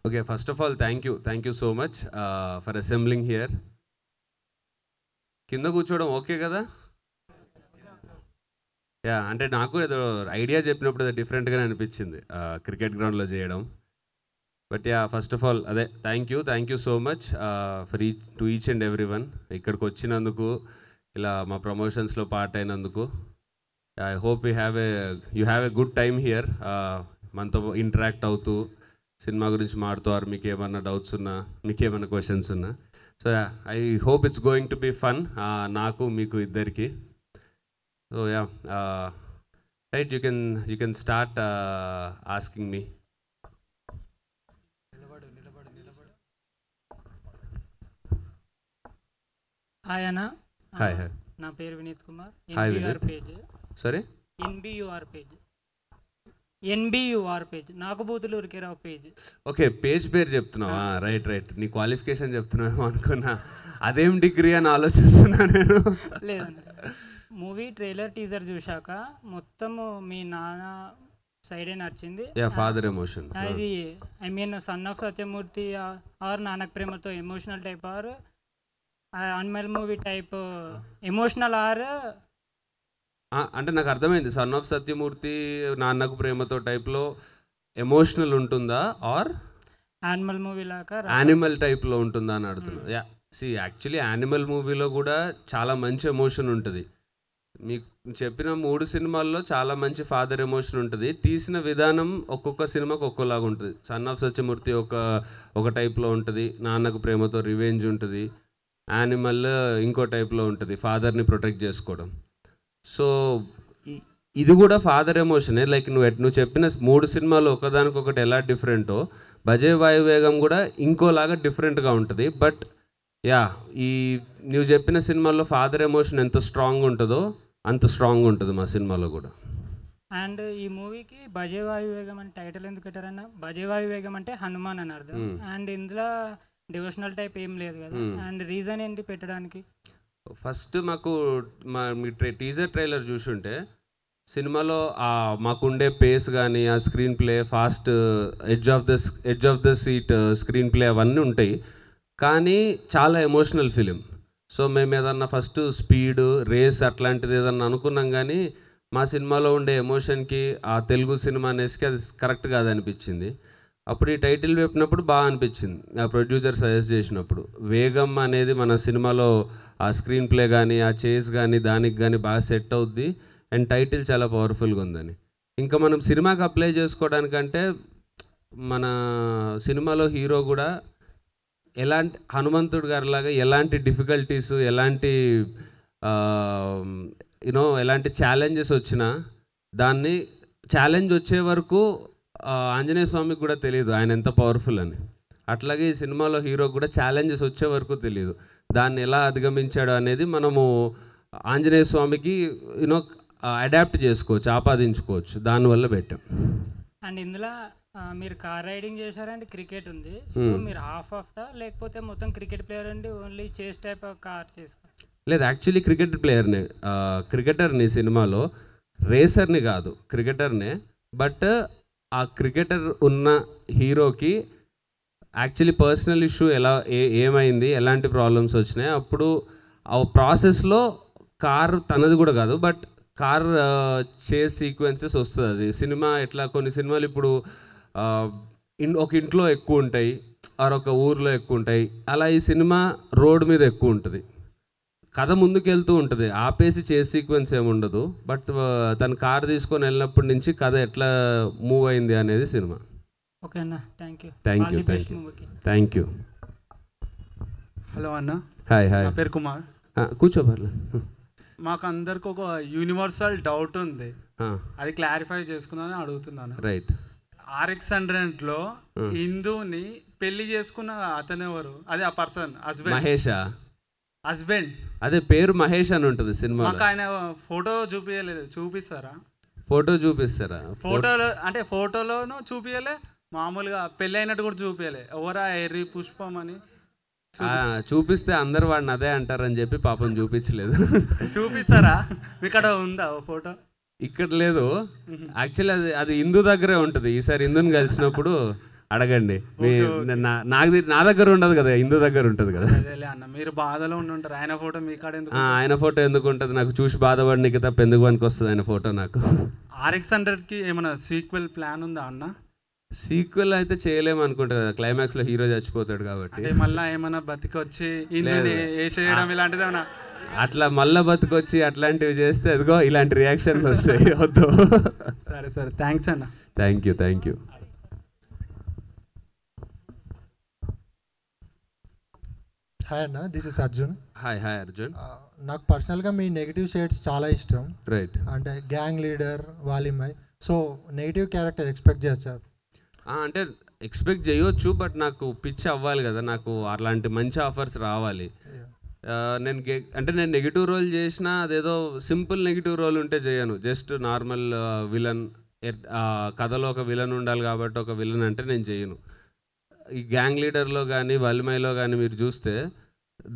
Okay, first of all, thank you so much for assembling here. కింద కూర్చోవడం okay కదా? Yeah, అంటే నాకు ఏదో ఐడియా చెప్పినప్పుడు అది డిఫరెంట్గానే అనిపించింది క్రికెట్ గ్రౌండ్లో చేయడం. But yeah, first of all అదే thank you so much for each and every one. ఇక్కడికి వచ్చినందుకు, ఇలా మా ప్రమోషన్స్లో పార్ట్ అయినందుకు. I hope you have a good time here. మనతో ఇంటరాక్ట్ అవుతూ సినిమా గురించి మాడుతారు. మీకు ఏమన్నా డౌట్స్ ఉన్నా, మీకు ఏమన్నా క్వశ్చన్స్ ఉన్నా, so I hope it's going to be fun నాకు మీకు ఇద్దరికి. So yeah, right, you can start asking me. Hi అన్న. హాయ్. నా పేరు Vineeth Kumar. Hi NBR Vineeth. Page. Sorry, NBUR page నాకు బూతులు ఉరికేరావు పేజ్. ఓకే, పేరు చెప్తున్నావా? రైట్, నీ క్వాలిఫికేషన్ చెప్తున్నావు అనుకున్నా. అదేం డిగ్రీ అని ఆలోచిస్తున్నా నేను. లేదన్న, మూవీ ట్రైలర్ టీజర్ చూశాక మొత్తము మీ నాన్న సైడే నచ్చింది. Father emotion. ఇది I mean son of Satyamurthy or Nannaku Prematho emotional type or animal movie type emotional or అంటే నాకు అర్థమైంది. సన్ ఆఫ్ సత్యమూర్తి, నాన్నకు ప్రేమతో టైప్లో ఎమోషనల్ ఉంటుందా, ఆర్ యానిమల్ మూవీ లాగా యానిమల్ టైప్లో ఉంటుందా అని అడుగుతున్నాను. యా, యాక్చువల్లీ యానిమల్ మూవీలో కూడా చాలా మంచి ఎమోషన్ ఉంటుంది. మీకు చెప్పిన 3 సినిమాల్లో చాలా మంచి ఫాదర్ ఎమోషన్ ఉంటుంది. తీసిన విధానం ఒక్కొక్క సినిమాకి ఒక్కోలాగా ఉంటుంది. సన్ ఆఫ్ సత్యమూర్తి ఒక టైప్లో ఉంటుంది, నాన్నకు ప్రేమతో రివెంజ్ ఉంటుంది, యానిమల్ ఇంకో టైప్లో ఉంటుంది, ఫాదర్ని ప్రొటెక్ట్ చేసుకోవడం. సో ఇది కూడా ఫాదర్ ఎమోషనే. లైక్ నువ్వు చెప్పిన 3 సినిమాలు ఒకదానికొకటి ఎలా డిఫరెంటో, భజే వాయువేగం కూడా ఇంకోలాగా డిఫరెంట్గా ఉంటుంది. బట్ యా, నువ్వు చెప్పిన సినిమాల్లో ఫాదర్ ఎమోషన్ ఎంత స్ట్రాంగ్ ఉంటుందో అంత స్ట్రాంగ్ ఉంటుంది మా సినిమాలో కూడా. అండ్ ఈ మూవీకి భజే వాయువేగం అని టైటిల్ ఎందుకు పెట్టారన్న? భజే వాయువేగం అంటే హనుమాన్ అని అర్థం. అండ్ ఇందులో డివోషనల్ టైప్ ఏం లేదు కదా, అండ్ రీజన్ ఏంటి పెట్టడానికి? ఫస్ట్ మీ టీజర్ ట్రైలర్ చూసుంటే సినిమాలో మాకుండే పేస్ కానీ, ఆ screen play, fast edge of the seat screen play అవన్నీ ఉంటాయి. కానీ చాలా ఎమోషనల్ ఫిలిం. సో మేము ఏదన్నా ఫస్ట్ స్పీడ్ రేస్ అట్లాంటిది ఏదన్నా అనుకున్నాం, కానీ మా సినిమాలో ఉండే ఎమోషన్కి ఆ తెలుగు సినిమా అనేసి అది కరెక్ట్ కాదనిపించింది. అప్పుడు ఈ టైటిల్ చెప్పినప్పుడు బాగా అనిపించింది. ఆ ప్రొడ్యూసర్ సజెస్ట్ చేసినప్పుడు వేగం అనేది మన సినిమాలో ఆ స్క్రీన్ ప్లే కానీ, ఆ చేస్ కానీ, దానికి కానీ బాగా సెట్ అవుద్ది, అండ్ టైటిల్ చాలా పవర్ఫుల్గా ఉందని. ఇంకా మనం సినిమాకి అప్లై చేసుకోవడానికంటే మన సినిమాలో హీరో కూడా ఎలాంటి హనుమంతుడు గారిలాగా ఎలాంటి డిఫికల్టీస్, ఎలాంటి ఎలాంటి ఛాలెంజెస్ వచ్చినా దాన్ని ఛాలెంజ్ వచ్చే వరకు ఆంజనేయ స్వామికి కూడా తెలియదు ఆయన ఎంత పవర్ఫుల్ అని. అట్లాగే ఈ సినిమాలో హీరోకి కూడా ఛాలెంజెస్ వచ్చే వరకు తెలియదు. దాన్ని ఎలా అధిగమించాడు అనేది మనము ఆంజనేయ స్వామికి అడాప్ట్ చేసుకోవచ్చు, ఆపాదించుకోవచ్చు. దానివల్ల పెట్టాం. అండ్ ఇందులో మీరు కార్ రైడింగ్ చేశారంటే క్రికెట్ ఉంది. సో మీరు హాఫ్ లేకపోతే మొత్తం క్రికెట్ ప్లేయర్ అండి, ఓన్లీ చేస్ టైప్ ఆఫ్ కార్ చేసుకో? లేదు, యాక్చువల్లీ క్రికెటర్ని సినిమాలో, రేసర్ని కాదు, క్రికెటర్నే. బట్ ఆ క్రికెటర్ ఉన్న హీరోకి యాక్చువల్లీ పర్సనల్ ఇష్యూ ఏమైంది, ఎలాంటి ప్రాబ్లమ్స్ వచ్చినాయి, అప్పుడు ఆ ప్రాసెస్లో కార్ తనది కూడా కాదు, బట్ కార్ చేస్ సీక్వెన్సెస్ వస్తుంది. అది సినిమా ఎట్లా, కొన్ని సినిమాలు ఇప్పుడు ఒక ఇంట్లో ఎక్కువ ఉంటాయి, ఒక ఊర్లో ఎక్కువ ఉంటాయి, అలా ఈ సినిమా రోడ్ మీద ఎక్కువ ఉంటుంది. కథ ముందుకు వెళ్తూ ఉంటుంది, ఆపేసి చేస్ సీక్వెన్స్ ఏమి ఉండదు. బట్ తను కార్ తీసుకొని వెళ్ళినప్పటి నుంచి కథ ఎట్లా మూవ్ అయింది అనేది సినిమా. ఓకే అన్న, థ్యాంక్ యూ. హలో అన్న. హాయ్. నా పేరు కుమార్. కూర్చోబర్లేదు. మాకు అందరికి ఒక యూనివర్సల్ డౌట్ ఉంది, అది క్లారిఫై చేసుకుందామని అడుగుతున్నాను. రైట్. RX-100లో హిందూని పెళ్లి చేసుకున్న అతను ఎవరు? అది ఆ పర్సన్ హస్బెండ్. మహేషా? హస్బెండ్. అదే పేరు మహేష్ అని ఉంటుంది సినిమా. మాకు ఆయన ఫోటో చూపించలేదు, చూపిస్తారా? ఫోటో చూపిస్తారా? ఫోటోలో అంటే ఫోటోలోనూ చూపించలే, మామూలుగా పెళ్ళి అయినట్టు కూడా చూపించలే. ఎవరా ఎర్రి పుష్పం అని చూపిస్తే అందరు వాడిని అదే అంటారని చెప్పి పాపం చూపించలేదు. చూపిస్తారా? ఇక్కడ ఉందా ఫోటో? ఇక్కడ లేదు. యాక్చువల్లీ అది హిందూ దగ్గరే ఉంటుంది. ఈసారి హిందూని కలిసినప్పుడు అడగండి. నా దగ్గర ఉండదు కదా, హిందూ దగ్గర ఉంటుంది కదా. అదేలే అన్న, మీరు బాధలో ఉండుంటారు, ఆయన ఫోటో మీ కాడ ఎందుకు? ఆయన ఫోటో ఎందుకు ఉంటుంది నాకు? చూసి బాధపడినకి తప్ప ఎందుకు పనికి వస్తుంది ఆయన ఫోటో నాకు? RX-100కి ఏమైనా సీక్వెల్ ప్లాన్ ఉందా అన్న? సీక్వెల్ అయితే చేయలేము అనుకుంటా కదా, క్లైమాక్స్లో హీరో చచ్చిపోతాడు కాబట్టి. అంటే మళ్ళీ ఏమైనా బతికొచ్చి వేసేయడం ఇలాంటిది ఏమన్నా? అట్లా మళ్ళా బతుకొచ్చి అట్లాంటివి చేస్తే అదిగో ఇలాంటి రియాక్షన్లు వస్తాయి, వద్దు. సరే సరే, థ్యాంక్స్ అన్న. Thank you. హాయ్ అన్న, this is Arjun. Hi Arjun. నాకు పర్సనల్గా మీ నెగిటివ్ షేడ్స్ చాలా ఇష్టం. రైట్. అంటే gang leader, Valimai. So negative character expect చేస్తారు? అంటే ఎక్స్పెక్ట్ చేయొచ్చు, బట్ నాకు పిచ్ అవ్వాలి కదా, నాకు అలాంటి మంచి ఆఫర్స్ రావాలి. నేను నెగిటివ్ రోల్ చేసినా అదేదో సింపుల్ నెగిటివ్ రోల్ ఉంటే చేయను. జస్ట్ నార్మల్ విలన్, కథలో ఒక విలన్ ఉండాలి కాబట్టి ఒక విలన్ అంటే నేను చేయను. ఈ గ్యాంగ్ లీడర్లో కానీ వల్మైలో కానీ మీరు చూస్తే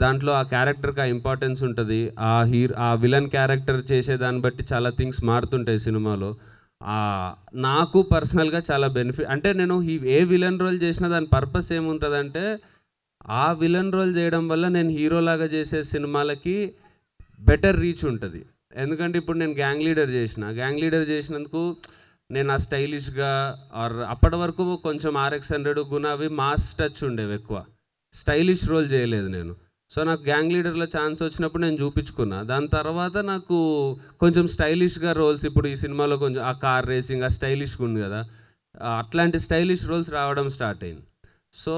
దాంట్లో ఆ క్యారెక్టర్కి ఆ ఇంపార్టెన్స్ ఉంటుంది. ఆ విలన్ క్యారెక్టర్ చేసేదాన్ని బట్టి చాలా థింగ్స్ మారుతుంటాయి సినిమాలో. నాకు పర్సనల్గా చాలా బెనిఫిట్. అంటే నేను ఏ విలన్ రోల్ చేసినా దాని పర్పస్ ఏముంటుందంటే, ఆ విలన్ రోల్ చేయడం వల్ల నేను హీరోలాగా చేసే సినిమాలకి బెటర్ రీచ్ ఉంటుంది. ఎందుకంటే ఇప్పుడు నేను గ్యాంగ్ లీడర్ చేసినందుకు నేను ఆ స్టైలిష్గా ఆర్ అప్పటి వరకు కొంచెం RX-100 గుణావి మాస్ టచ్ ఉండేవి, ఎక్కువ స్టైలిష్ రోల్ చేయలేదు నేను. సో నాకు గ్యాంగ్ లీడర్లో ఛాన్స్ వచ్చినప్పుడు నేను చూపించుకున్నా. దాని తర్వాత నాకు కొంచెం స్టైలిష్గా రోల్స్, ఇప్పుడు ఈ సినిమాలో కొంచెం ఆ కార్ రేసింగ్ ఆ స్టైలిష్గా ఉంది కదా, అట్లాంటి స్టైలిష్ రోల్స్ రావడం స్టార్ట్ అయింది. సో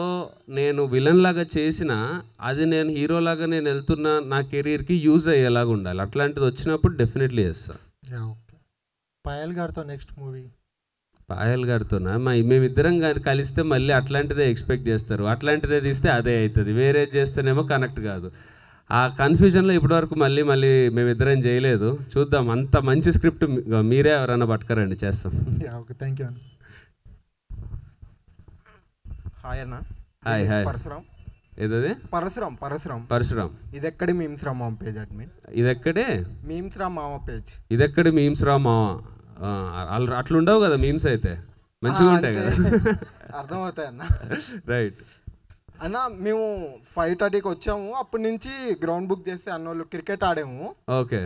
నేను విలన్ లాగా చేసిన అది నేను హీరోలాగా నేను వెళ్తున్న నా కెరీర్కి యూజ్ అయ్యేలాగా ఉండాలి. అట్లాంటిది వచ్చినప్పుడు డెఫినెట్లీ చేస్తాను. పాయల్ గారితో నెక్స్ట్ మూవీ? పాయల్ గారితోనా? మేమిద్దరం కలిస్తే మళ్ళీ అట్లాంటిదే ఎక్స్పెక్ట్ చేస్తారు. అట్లాంటిదే తీస్తే అదే అవుతుంది, వేరే చేస్తేనేమో కనెక్ట్ కాదు. ఆ కన్ఫ్యూజన్లో ఇప్పటివరకు మళ్ళీ మేమిద్దరం చేయలేదు. చూద్దాం, అంత మంచి స్క్రిప్ట్ మీరే ఎవరైనా పట్టుకరండి, చేస్తాం. Okay, thank you. హాయ్ అన్న. హాయ్. పరశురామ్. ఏదది? పరశురామ్. ఇది ఎక్కడి మీమ్స్ రా మామ పేజ్ అడ్మిన్? ఇదెక్కడే మీమ్స్ రా మామ పేజ్? ఇదెక్కడి మీమ్స్ రా మామ? అట్లుండవు కదా మీమ్స్, అయితే మంచిగా ఉంటాయి కదా. అర్థమవుతాయి అన్న. రైట్ అన్న, మేము 5:30కి వచ్చాము. అప్పటి నుంచి గ్రౌండ్ బుక్ చేస్తే అన్నోళ్ళు క్రికెట్ ఆడాము. ఓకే,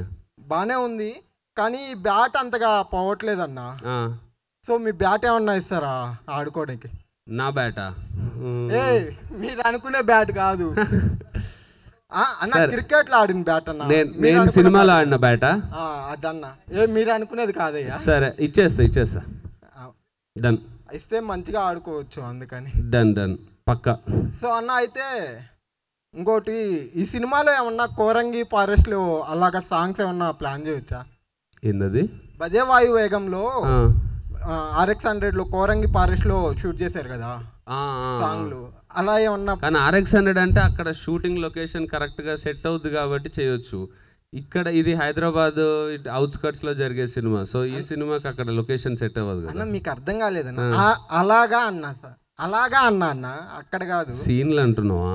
బాగానే ఉంది, కానీ బ్యాట్ అంతగా పోవట్లేదు అన్న. సో మీ బ్యాట్ ఏమన్నా ఇస్తారా ఆడుకోవడానికి? నా బ్యాటా? మీరు అనుకునే బ్యాట్ కాదు అన్న, క్రికెట్ లో ఆడిన బ్యాట్ అన్న. నేను సినిమాలో ఆడిన బ్యాటా? అదన్న, మీరు అనుకునేది కాదయ్యా. సరే, ఇచ్చేస్తా. డన్. ఇస్తే మంచిగా ఆడుకోవచ్చు, అందుకని. డన్ పక్కా. సో అన్న, అయితే ఇంకోటి, ఈ సినిమాలో ఏమన్నా కోరంగి ఫారెస్ట్ లో అలాగా సాంగ్స్ ఏమన్నా ప్లాన్ చేయొచ్చా? ఏందది? భజే వాయు వేగంలో RX-100 లో కోరంగి ఫారెస్ట్ లో షూట్ చేశారు కదా సాంగ్లు, అలా ఏమన్నా? కానీ RX-100 అంటే అక్కడ షూటింగ్ లొకేషన్ కరెక్ట్గా సెట్ అవుద్ది కాబట్టి చేయొచ్చు. ఇక్కడ ఇది హైదరాబాద్ అవుట్స్కట్స్ లో జరిగే సినిమా, సో ఈ సినిమాకి అక్కడ లొకేషన్ సెట్ అవ్వదు కదా. మీకు అర్థం కాలేదన్న? అలాగా అన్నా అక్కడ కాదు, సీన్లు అంటున్నావా?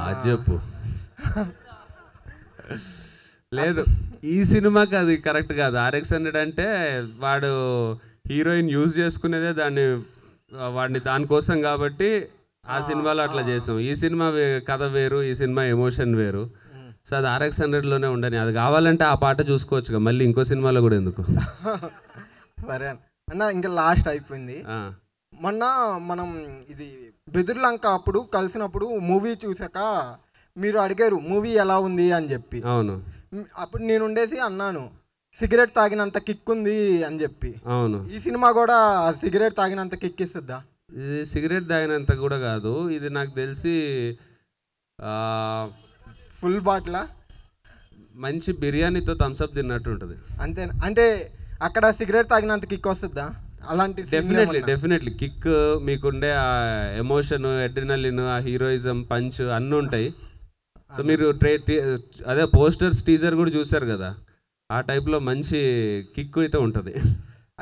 అది చెప్పు. లేదు, ఈ సినిమాకి అది కరెక్ట్ కాదు. RX-100 అంటే వాడు హీరోయిన్ యూజ్ చేసుకునేదే వాడిని దానికోసం కాబట్టి ఆ సినిమాలో అట్లా చేసాం. ఈ సినిమా కథ వేరు, ఈ సినిమా ఎమోషన్ వేరు. సో అది RX-100లోనే ఉండని. అది కావాలంటే ఆ పాట చూసుకోవచ్చుగా, మళ్ళీ ఇంకో సినిమాలో కూడా ఎందుకు? సరే అన్న, ఇంకా లాస్ట్ అయిపోయింది. మొన్న మనం ఇది బెదుర్లంక అప్పుడు కలిసినప్పుడు మూవీ చూసాక మీరు అడిగారు మూవీ ఎలా ఉంది అని చెప్పి. అవును. అప్పుడు నేను ఉండేసి అన్నాను, సిగరెట్ తాగినంత కిక్ ఉంది అని చెప్పి. అవును. ఈ సినిమా కూడా సిగరెట్ తాగినంత కిక్ ఇస్తుందా? ఇది సిగరెట్ తాగినంత కూడా కాదు, ఇది నాకు తెలిసి ఫుల్ బాటిలా మంచి బిర్యానీతో థమ్స్అప్ తిన్నట్టు ఉంటుంది. అంతే. అంటే అక్కడ సిగరెట్ తాగినంత కిక్ వస్తుందా? అలాంటి డెఫినెట్లీ కిక్, మీకుండే ఆ ఎమోషన్, అడ్రినలిన్, ఆ హీరోయిజం, పంచ్ అన్నీ ఉంటాయి. సో మీరు అదే పోస్టర్స్, టీజర్ కూడా చూసారు కదా, ఆ టైప్లో మంచి కిక్ అయితే ఉంటుంది.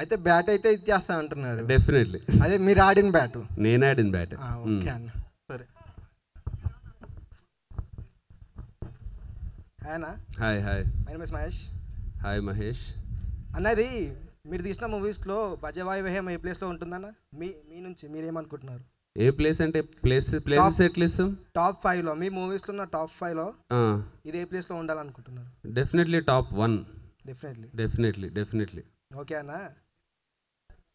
అయితే బ్యాట్ అయితే ఇచ్చేస్తా అంటున్నారు? డెఫినెట్లీ. అదే మీరు ఆడిన బ్యాట్? నేను ఆడిన బ్యాట్. ఓకే అన్న, సరే. Hi. My name is Mahesh. Hi Mahesh. అన్నది మీరు తీసిన మూవీస్లో బజవాయువేహం ఏ ప్లేస్లో ఉంటుందన్న మీ మీ నుంచి మీరేమనుకుంటున్నారు? ఏ ప్లేస్ అంటే ప్లేసెస్ ఎట్లా ఇస్తాం? టాప్ 5లో మీ మూవీస్లో ఉన్న టాప్ 5లో ఇది ఏ ప్లేస్లో ఉండాలనుకుంటున్నారు? Definitely top 1. డెఫినెట్లీ. ఓకే అన్న,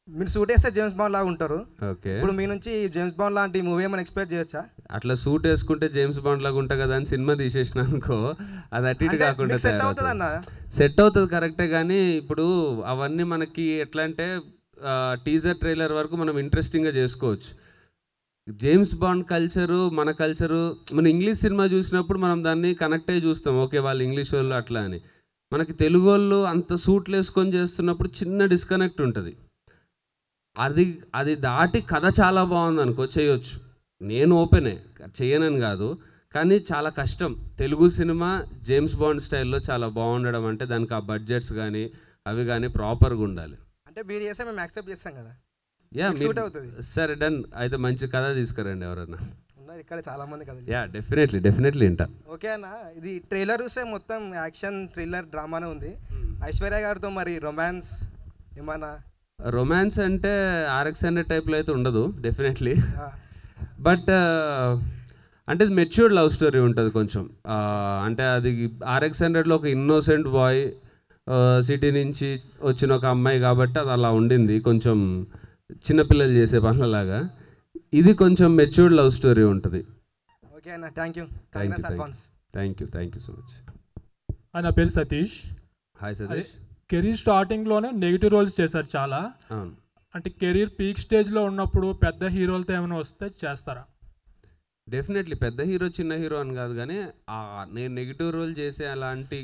మీరు సూట్ వేస్తే జేమ్స్ బాండ్ లాగా ఉంటారు. ఓకే, ఇప్పుడు మీ నుంచి జేమ్స్ బాండ్ లాంటి మూవీ ఏమైనా ఎక్స్పెక్ట్ చేయొచ్చా? అట్లా సూట్ వేసుకుంటే జేమ్స్ బాండ్ లాగా ఉంటా కదా అని సినిమా తీసేసిన అనుకో, అది అటు ఇటు కాకుండా సెట్ అవుతుంది అన్న. సెట్ అవుతుంది కరెక్టే, కానీ ఇప్పుడు అవన్నీ మనకి ఎట్లా అంటే టీజర్ ట్రైలర్ వరకు మనం ఇంట్రెస్టింగ్గా చేసుకోవచ్చు. జేమ్స్ బాండ్ కల్చరు మన కల్చరు, మన ఇంగ్లీష్ సినిమా చూసినప్పుడు మనం దాన్ని కనెక్ట్ అయ్యి చూస్తాం, ఓకే వాళ్ళు ఇంగ్లీష్ వాళ్ళు అట్లా అని. మనకి తెలుగు వాళ్ళు అంత సూట్లు వేసుకొని చేస్తున్నప్పుడు చిన్న డిస్కనెక్ట్ ఉంటుంది. అది దాటి కథ చాలా బాగుంది అనుకో, చేయొచ్చు. నేను ఓపెనే, చేయనని కాదు, కానీ చాలా కష్టం. తెలుగు సినిమా జేమ్స్ బాండ్ స్టైల్లో చాలా బాగుండడం అంటే దానికి ఆ బడ్జెట్స్ కానీ అవి కానీ ప్రాపర్గా ఉండాలి. అంటే మీరు చేస్తే మేము యాక్సెప్ట్ చేస్తాం కదా. యా, సూట్ అవుతుంది. సరే డన్, అయితే మంచి కథ తీసుకురండి ఎవరన్నా. ఉన్నారు ఇక్కడ చాలా మంది కదా. యా, డెఫినెట్లీ వింటా. ఓకే అన్న, ఇది ట్రైలర్ చూస్తే మొత్తం యాక్షన్ థ్రిల్లర్ డ్రామానే ఉంది. ఐశ్వర్య గారితో మరి రొమాన్స్ ఏమన్నా? రొమాన్స్ అంటే RX100 టైప్లో అయితే ఉండదు డెఫినెట్లీ, బట్ అంటే ఇది మెచ్యూర్డ్ లవ్ స్టోరీ ఉంటుంది కొంచెం. అంటే అది RX100లో ఒక ఇన్నోసెంట్ బాయ్ సిటీ నుంచి వచ్చిన ఒక అమ్మాయి కాబట్టి అది అలా ఉండింది, కొంచెం చిన్నపిల్లలు చేసే పనులలాగా. ఇది కొంచెం మెచ్యూర్డ్ లవ్ స్టోరీ ఉంటుంది. ఓకే అన్న, థ్యాంక్ యూ సో మచ్. నా పేరు సతీష్. హాయ్ సతీష్. కెరీర్ స్టార్టింగ్లోనే నెగిటివ్ రోల్స్ చేశారు చాలా. అవును. అంటే కెరీర్ పీక్ స్టేజ్లో ఉన్నప్పుడు పెద్ద హీరోలతో ఏమైనా వస్తే చేస్తారా? డెఫినెట్లీ పెద్ద హీరో చిన్న హీరో అని కాదు, కానీ నేను నెగిటివ్ రోల్ చేసే అలాంటి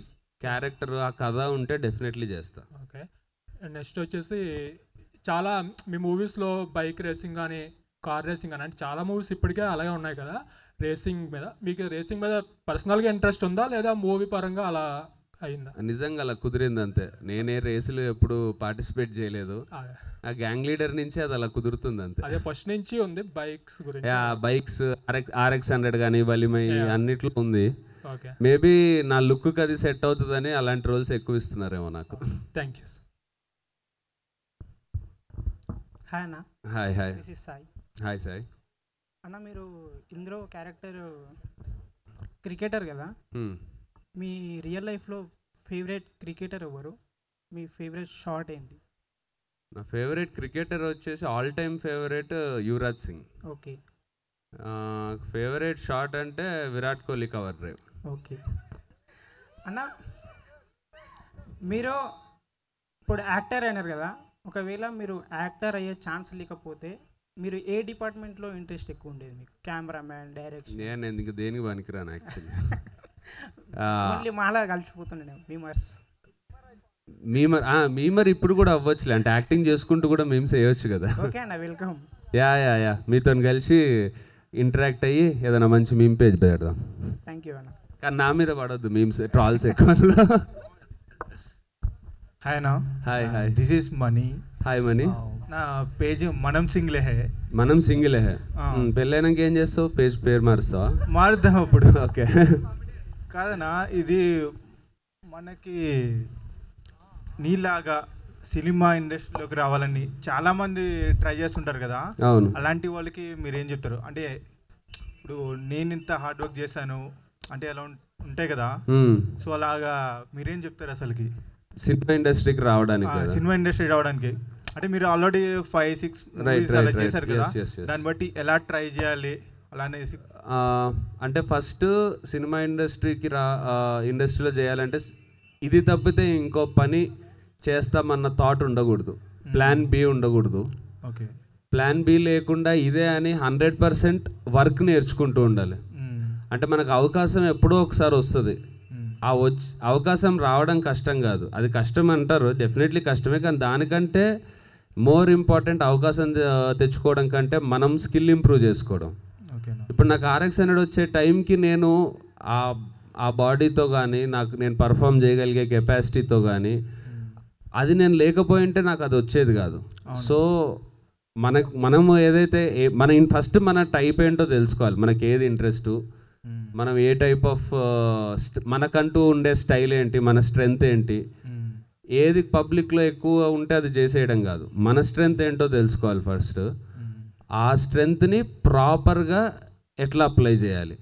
క్యారెక్టర్ ఆ కథ ఉంటే డెఫినెట్లీ చేస్తా. ఓకే, నెక్స్ట్ వచ్చేసి చాలా మీ మూవీస్లో బైక్ రేసింగ్ కానీ కార్ రేసింగ్ కానీ, అంటే చాలా మూవీస్ ఇప్పటికే అలాగే ఉన్నాయి కదా రేసింగ్ మీద. మీకు రేసింగ్ మీద పర్సనల్గా ఇంట్రెస్ట్ ఉందా లేదా మూవీ పరంగా అలా అయిందా? నిజంగా అలా కుదిరింది అంతే. నేనే రేసులు ఎప్పుడు పార్టిసిపేట్ చేయలేదు, ఆ గ్యాంగ్ లీడర్ నుంచి అది అలా కుదురుతుంది అంతే. అదే ఫస్ట్ నుంచి ఉంది బైక్స్ గురించి. బైక్స్ RX100 కానీ వలిమై అన్నిట్లో ఉంది. ఓకే, మేబీ నా లుక్కి అది సెట్ అవుతుందని అలాంటి రోల్స్ ఎక్కువ ఇస్తున్నారేమో నాకు. Thank you. హాయ్ అన్న. Hi this is Sai. Hi Sai. అన్న, మీరు ఇందులో క్యారెక్టర్ క్రికెటర్ కదా, మీ రియల్ లైఫ్లో ఫేవరెట్ క్రికెటర్ ఎవరు? మీ ఫేవరెట్ షాట్ ఏంటి? నా ఫేవరెట్ క్రికెటర్ వచ్చేసి all time favourite Yuvraj Singh. Okay. Favourite shot అంటే Virat Kohli cover drive. Okay అన్న, మీరు ఇప్పుడు యాక్టర్ అయినారు కదా, ఒకవేళ మీరు యాక్టర్ అయ్యే ఛాన్స్ లేకపోతే మీరు ఏ డిపార్ట్మెంట్లో ఇంట్రెస్ట్ ఎక్కువ ఉండేది మీకు? Cameraman, direction? నేను ఇంకా దేనికి పనికిరాను యాక్చువల్లీ. ఓన్లీ మాలా కలిసిపోతుండే మీమర్ ఇప్పుడు కూడా అవ్వచ్చులే, అంటే యాక్టింగ్ చేసుకుంటూ కూడా మీమ్స్ వేయవచ్చు కదా. ఓకే అన్న, వెల్కమ్. యా మీతో కలిసి ఇంటరాక్ట్ అయ్యి ఏదైనా మంచి మీమ్ పేజ్ పెడదాం. థ్యాంక్ యూ అన్న. కానీ నా మీద పడవద్దు మీమ్స్, ట్రాల్స్ ఎక్కువ. హాయ్ నా. Hi this is money. Hi money. నా పేజ్ మనం సింగిలే హే. మనం సింగిలే హే. పెళ్ళైనాక ఏం చేస్తావు? పేరు మారుస్తావా? మారుద్దాం అప్పుడు. ఓకే. కాదనా, ఇది మనకి నీలాగా సినిమా ఇండస్ట్రీలోకి రావాలని చాలామంది ట్రై చేస్తుంటారు కదా. అవును. అలాంటి వాళ్ళకి మీరేం చెప్తారు? అంటే ఇప్పుడు నేను ఇంత హార్డ్ వర్క్ చేశాను అంటే అలా ఉంటాయి కదా, సో అలాగా మీరేం చెప్తారు అసలుకి సినిమా ఇండస్ట్రీకి రావడానికి? సినిమా ఇండస్ట్రీ రావడానికి అంటే మీరు ఆల్రెడీ 5-6 మూవీస్ అలా చేశారు కదా, దాన్ని బట్టి ఎలా ట్రై చేయాలి అలానే? అంటే ఫస్ట్ సినిమా ఇండస్ట్రీలో చేయాలంటే ఇది తప్పితే ఇంకో పని చేస్తామన్న థాట్ ఉండకూడదు, ప్లాన్ బి ఉండకూడదు. ఓకే. ప్లాన్ బి లేకుండా ఇదే అని 100% వర్క్ నేర్చుకుంటూ ఉండాలి. అంటే మనకు అవకాశం ఎప్పుడో ఒకసారి వస్తుంది, ఆ అవకాశం రావడం కష్టం కాదు, అది కష్టం అంటారు, డెఫినెట్లీ కష్టమే, కానీ దానికంటే మోర్ ఇంపార్టెంట్ అవకాశం తెచ్చుకోవడం కంటే మనం స్కిల్ ఇంప్రూవ్ చేసుకోవడం. ఇప్పుడు నాకు RX100 వచ్చే టైంకి నేను ఆ బాడీతో కానీ నేను పర్ఫామ్ చేయగలిగే కెపాసిటీతో కానీ అది నేను లేకపోయింటే నాకు అది వచ్చేది కాదు. సో మనము ఏదైతే ఫస్ట్ మన టైప్ ఏంటో తెలుసుకోవాలి, మనకి ఏది ఇంట్రెస్ట్, మనం ఏ టైప్ ఆఫ్ మనకంటూ ఉండే స్టైల్ ఏంటి, మన స్ట్రెంగ్త్ ఏంటి, ఏది పబ్లిక్లో ఎక్కువ ఉంటే అది చేసేయడం కాదు, మన స్ట్రెంగ్త్ ఏంటో తెలుసుకోవాలి ఫస్ట్. ఆ స్ట్రెంగ్త్ని ప్రాపర్గా ఎట్లా అప్లై చేయాలి,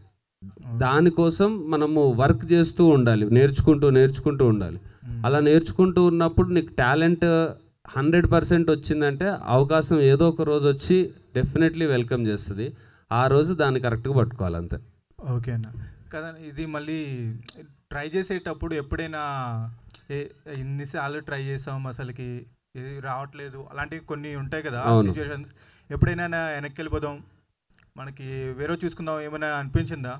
దానికోసం మనము వర్క్ చేస్తూ ఉండాలి, నేర్చుకుంటూ ఉండాలి. అలా నేర్చుకుంటూ ఉన్నప్పుడు నీకు టాలెంట్ 100% వచ్చిందంటే అవకాశం ఏదో ఒక రోజు వచ్చి డెఫినెట్లీ వెల్కమ్ చేస్తుంది. ఆ రోజు దాన్ని కరెక్ట్గా పట్టుకోవాలి అంతే. ఓకే అన్న. కదా ఇది మళ్ళీ ట్రై చేసేటప్పుడు ఎప్పుడైనా ఇన్నిసార్లు ట్రై చేసాం అసలుకి ఇది రావట్లేదు అలాంటివి కొన్ని ఉంటాయి కదా సిచ్యువేషన్స్, ఎప్పుడైనా వెనక్కి వెళ్ళిపోదాం మనకి వేరే చూసుకుందాం ఏమైనా అనిపించిందా?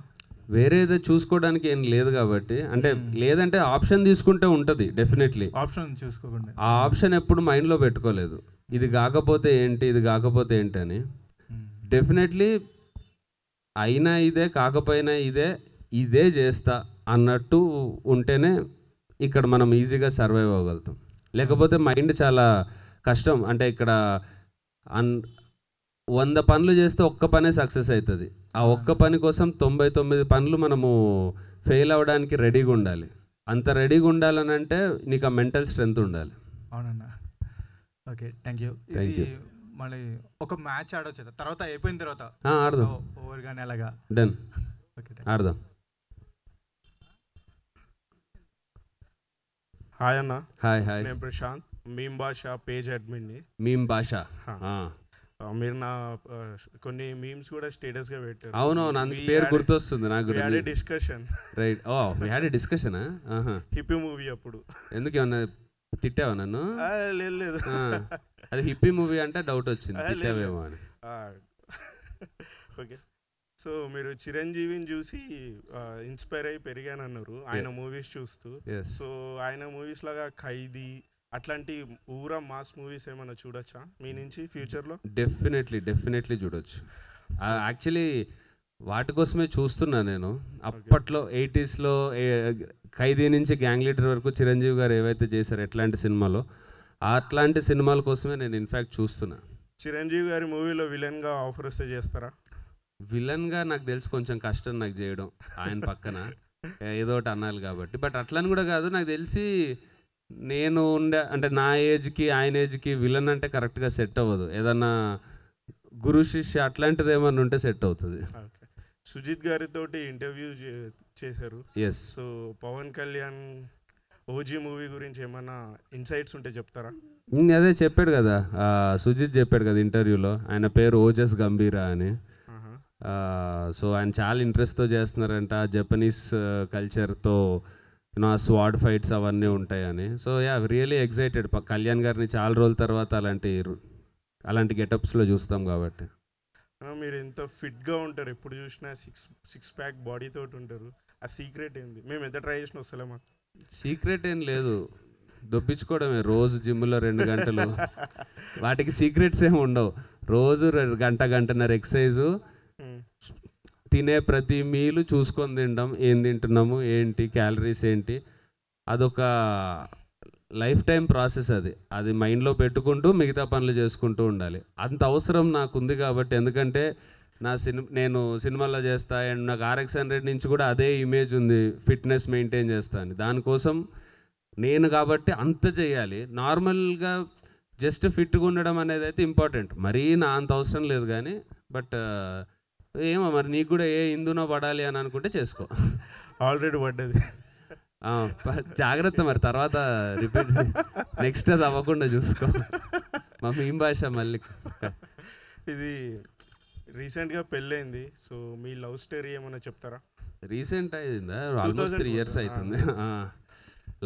వేరే ఏదో చూసుకోవడానికి ఏం లేదు కాబట్టి, అంటే లేదంటే ఆప్షన్ తీసుకుంటే ఉంటుంది డెఫినెట్లీ. ఆప్షన్ చూసుకోకుండా ఆ ఆప్షన్ ఎప్పుడు మైండ్లో పెట్టుకోలేదు, ఇది కాకపోతే ఏంటి ఇది కాకపోతే ఏంటి అని. డెఫినెట్లీ అయినా ఇదే కాకపోయినా ఇదే చేస్తా అన్నట్టు ఉంటేనే ఇక్కడ మనం ఈజీగా సర్వైవ్ అవ్వగలుగుతాం. లేకపోతే మైండ్ చాలా కష్టం. అంటే ఇక్కడ 100 పనులు చేస్తే ఒక్క పనే సక్సెస్ అవుతుంది. ఆ ఒక్క పని కోసం 99 పనులు మనము ఫెయిల్ అవ్వడానికి రెడీగా ఉండాలి. అంత రెడీగా ఉండాలని అంటే నీకు ఆ మెంటల్ స్ట్రెంగ్త్ ఉండాలి. అవునన్నా. Okay, thank you. మళ్ళీ ఒక మ్యాచ్ ఆడొచ్చు తర్వాత అయిపోయిన తర్వాత ఆడదాం, ఓవర్ కానీ అలాగా. డన్, ఓకే ఆడదాం. హాయ్ అన్న. హాయ్. నేను ప్రశాంత్, మీమ్ భాష పేజ్ అడ్మిన్ని. మీమ్ భాష, మీరు నా కొన్ని మీమ్స్ కూడా స్టేటస్గా పెట్టారు. అవునవును, అందుకు పేరు గుర్తొస్తుంది నాకు. Discussion, right. Oh we had a discussion. Hippi movie అప్పుడు. ఎందుకు ఏమన్నా తిట్టావా నన్ను? లేదు, అది హిప్పీ మూవీ అంటే డౌట్ వచ్చింది, తిట్టావేమో అని. ఓకే, సో మీరు చిరంజీవిని చూసి ఇన్స్పైర్ అయ్యి పెరిగానన్నారు ఆయన మూవీస్ చూస్తూ. సో ఆయన మూవీస్ లాగా ఖైదీ అట్లాంటి ఊరా మాస్ మూవీస్ ఏమైనా చూడొచ్చా మీ నుంచి ఫ్యూచర్లో? డెఫినెట్లీ చూడొచ్చు. యాక్చువల్లీ వాటి కోసమే చూస్తున్నా నేను. అప్పట్లో 80sలో ఖైదీ నుంచి గ్యాంగ్ లీడర్ వరకు చిరంజీవి గారు ఏవైతే చేశారు ఎట్లాంటి సినిమాలో, అట్లాంటి సినిమాల కోసమే నేను ఇన్ఫ్యాక్ట్ చూస్తున్నా. చిరంజీవి గారి మూవీలో విలన్గా ఆఫర్ వస్తే చేస్తారా? విలన్గా నాకు తెలిసి కొంచెం కష్టం నాకు చేయడం, ఆయన పక్కన ఏదో ఒకటి అనాలి కాబట్టి. బట్ అట్లని కూడా కాదు, నాకు తెలిసి నేను అంటే నా ఏజ్కి ఆయన ఏజ్కి విలన్ అంటే కరెక్ట్గా సెట్ అవ్వదు. ఏదన్నా గురు శిష్య అట్లాంటిది ఏమన్నా ఉంటే సెట్ అవుతుంది. సుజిత్ గారితో ఇంటర్వ్యూ చేశారు. Yes. So Pawan Kalyan OG movie గురించి ఏమైనా ఇన్సైట్స్ ఉంటే చెప్తారా? అదే చెప్పాడు కదా, సుజిత్ చెప్పాడు కదా ఇంటర్వ్యూలో, ఆయన పేరు ఓజస్ గంభీరా అని. సో ఆయన చాలా ఇంట్రెస్ట్తో చేస్తున్నారంట, జపనీస్ కల్చర్తో ఆ స్వాడ్ ఫైట్స్ అవన్నీ ఉంటాయని. So really excited. కళ్యాణ్ గారిని చాలా రోజుల తర్వాత అలాంటి గెటప్స్లో చూస్తాం కాబట్టి. మీరు ఎంత ఫిట్గా ఉంటారు, ఎప్పుడు చూసినా సిక్స్ ప్యాక్ బాడీతో ఉంటారు. ఆ సీక్రెట్ ఏంది? మేము ఎంత ట్రై చేసినా వస్తలేమా? సీక్రెట్ ఏం లేదు, దొప్పించుకోవడమే. రోజు జిమ్లో 2 గంటలు, వాటికి సీక్రెట్స్ ఏమి ఉండవు. రోజు గంటన్నర ఎక్సర్సైజు, తినే ప్రతి మీలు చూసుకొని తినడం, ఏం తింటున్నాము ఏంటి, క్యాలరీస్ ఏంటి, అదొక లైఫ్ టైం ప్రాసెస్. అది మైండ్లో పెట్టుకుంటూ మిగతా పనులు చేసుకుంటూ ఉండాలి. అంత అవసరం నాకు ఉంది కాబట్టి. ఎందుకంటే నేను సినిమాలో చేస్తా అండ్ నాకు RX100 నుంచి కూడా అదే ఇమేజ్ ఉంది, ఫిట్నెస్ మెయింటైన్ చేస్తా అని. దానికోసం నేను కాబట్టి అంత చేయాలి. నార్మల్గా జస్ట్ ఫిట్గా ఉండడం అనేది అయితే ఇంపార్టెంట్, మరీ నా అంత అవసరం లేదు కానీ. బట్ ఏమో మరి నీకు కూడా ఏ హిందూనో పడాలి అని అనుకుంటే చేసుకో. ఆల్రెడీ పడ్డది. జాగ్రత్త మరి, తర్వాత రిపీట్ నెక్స్ట్ అది అవ్వకుండా చూసుకో. మా మీమ్ భాష మళ్ళీ. ఇది రీసెంట్గా పెళ్ళైంది, సో మీ లవ్ స్టోరీ ఏమైనా చెప్తారా? రీసెంట్ అయిందా? ఆల్మోస్ట్ 3 years అవుతుంది.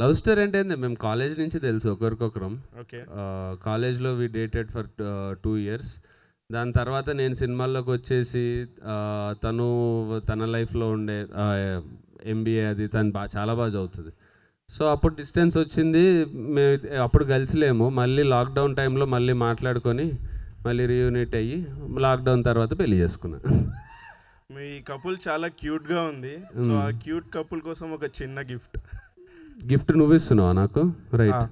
లవ్ స్టోరీ అంటే ఏంది, మేము కాలేజ్ నుంచి తెలుసు ఒకరికొకరం. ఓకే. కాలేజ్లో వి డేటెడ్ ఫర్ 2 years. దాని తర్వాత నేను సినిమాల్లోకి వచ్చేసి తను తన లైఫ్లో ఉండే MBA అది తను చాలా బాగా చదువుతుంది. సో అప్పుడు డిస్టెన్స్ వచ్చింది, మేము అప్పుడు కలిసిలేము. మళ్ళీ లాక్డౌన్ టైంలో మళ్ళీ మాట్లాడుకొని మళ్ళీ రీయూనిట్ అయ్యి లాక్డౌన్ తర్వాత పెళ్లి చేసుకున్నా. మీ కపుల్ చాలా క్యూట్గా ఉంది. సో ఆ క్యూట్ కపుల్ కోసం ఒక చిన్న గిఫ్ట్ నువ్వు ఇస్తున్నావా నాకు? రైట్.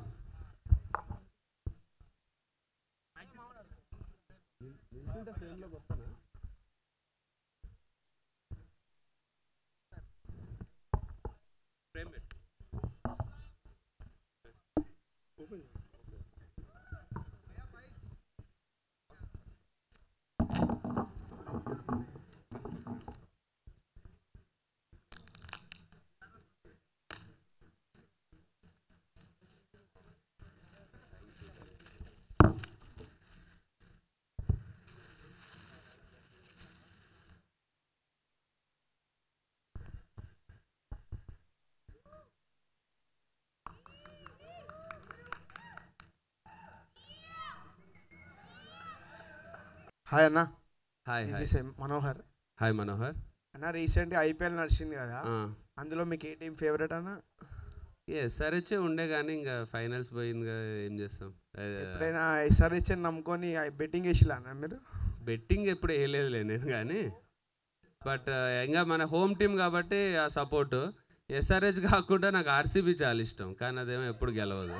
హాయ్ అన్న, hi this hi is Manohar. Hi Manohar. అన్న రీసెంట్గా ఐపీఎల్ నడిచింది కదా, అందులో మీకు ఏ టీం ఫేవరెట్ అన్న? ఎస్ఆర్హెచ్ ఉండే కానీ ఇంకా ఫైనల్స్ పోయింది కదా, ఏం చేస్తాం. ఎప్పుడైనా ఎస్ఆర్హెచ్ నమ్ముకొని బెట్టింగ్ వేసిలా అన్న మీరు? బెట్టింగ్ ఎప్పుడు వేయలేదులే నేను కానీ, బట్ ఇంకా మన హోమ్ టీం కాబట్టి ఆ సపోర్టు. ఎస్ఆర్హెచ్ కాకుండా నాకు ఆర్సీబీ చాలా ఇష్టం, కానీ అదేమో ఎప్పుడు గెలవదు.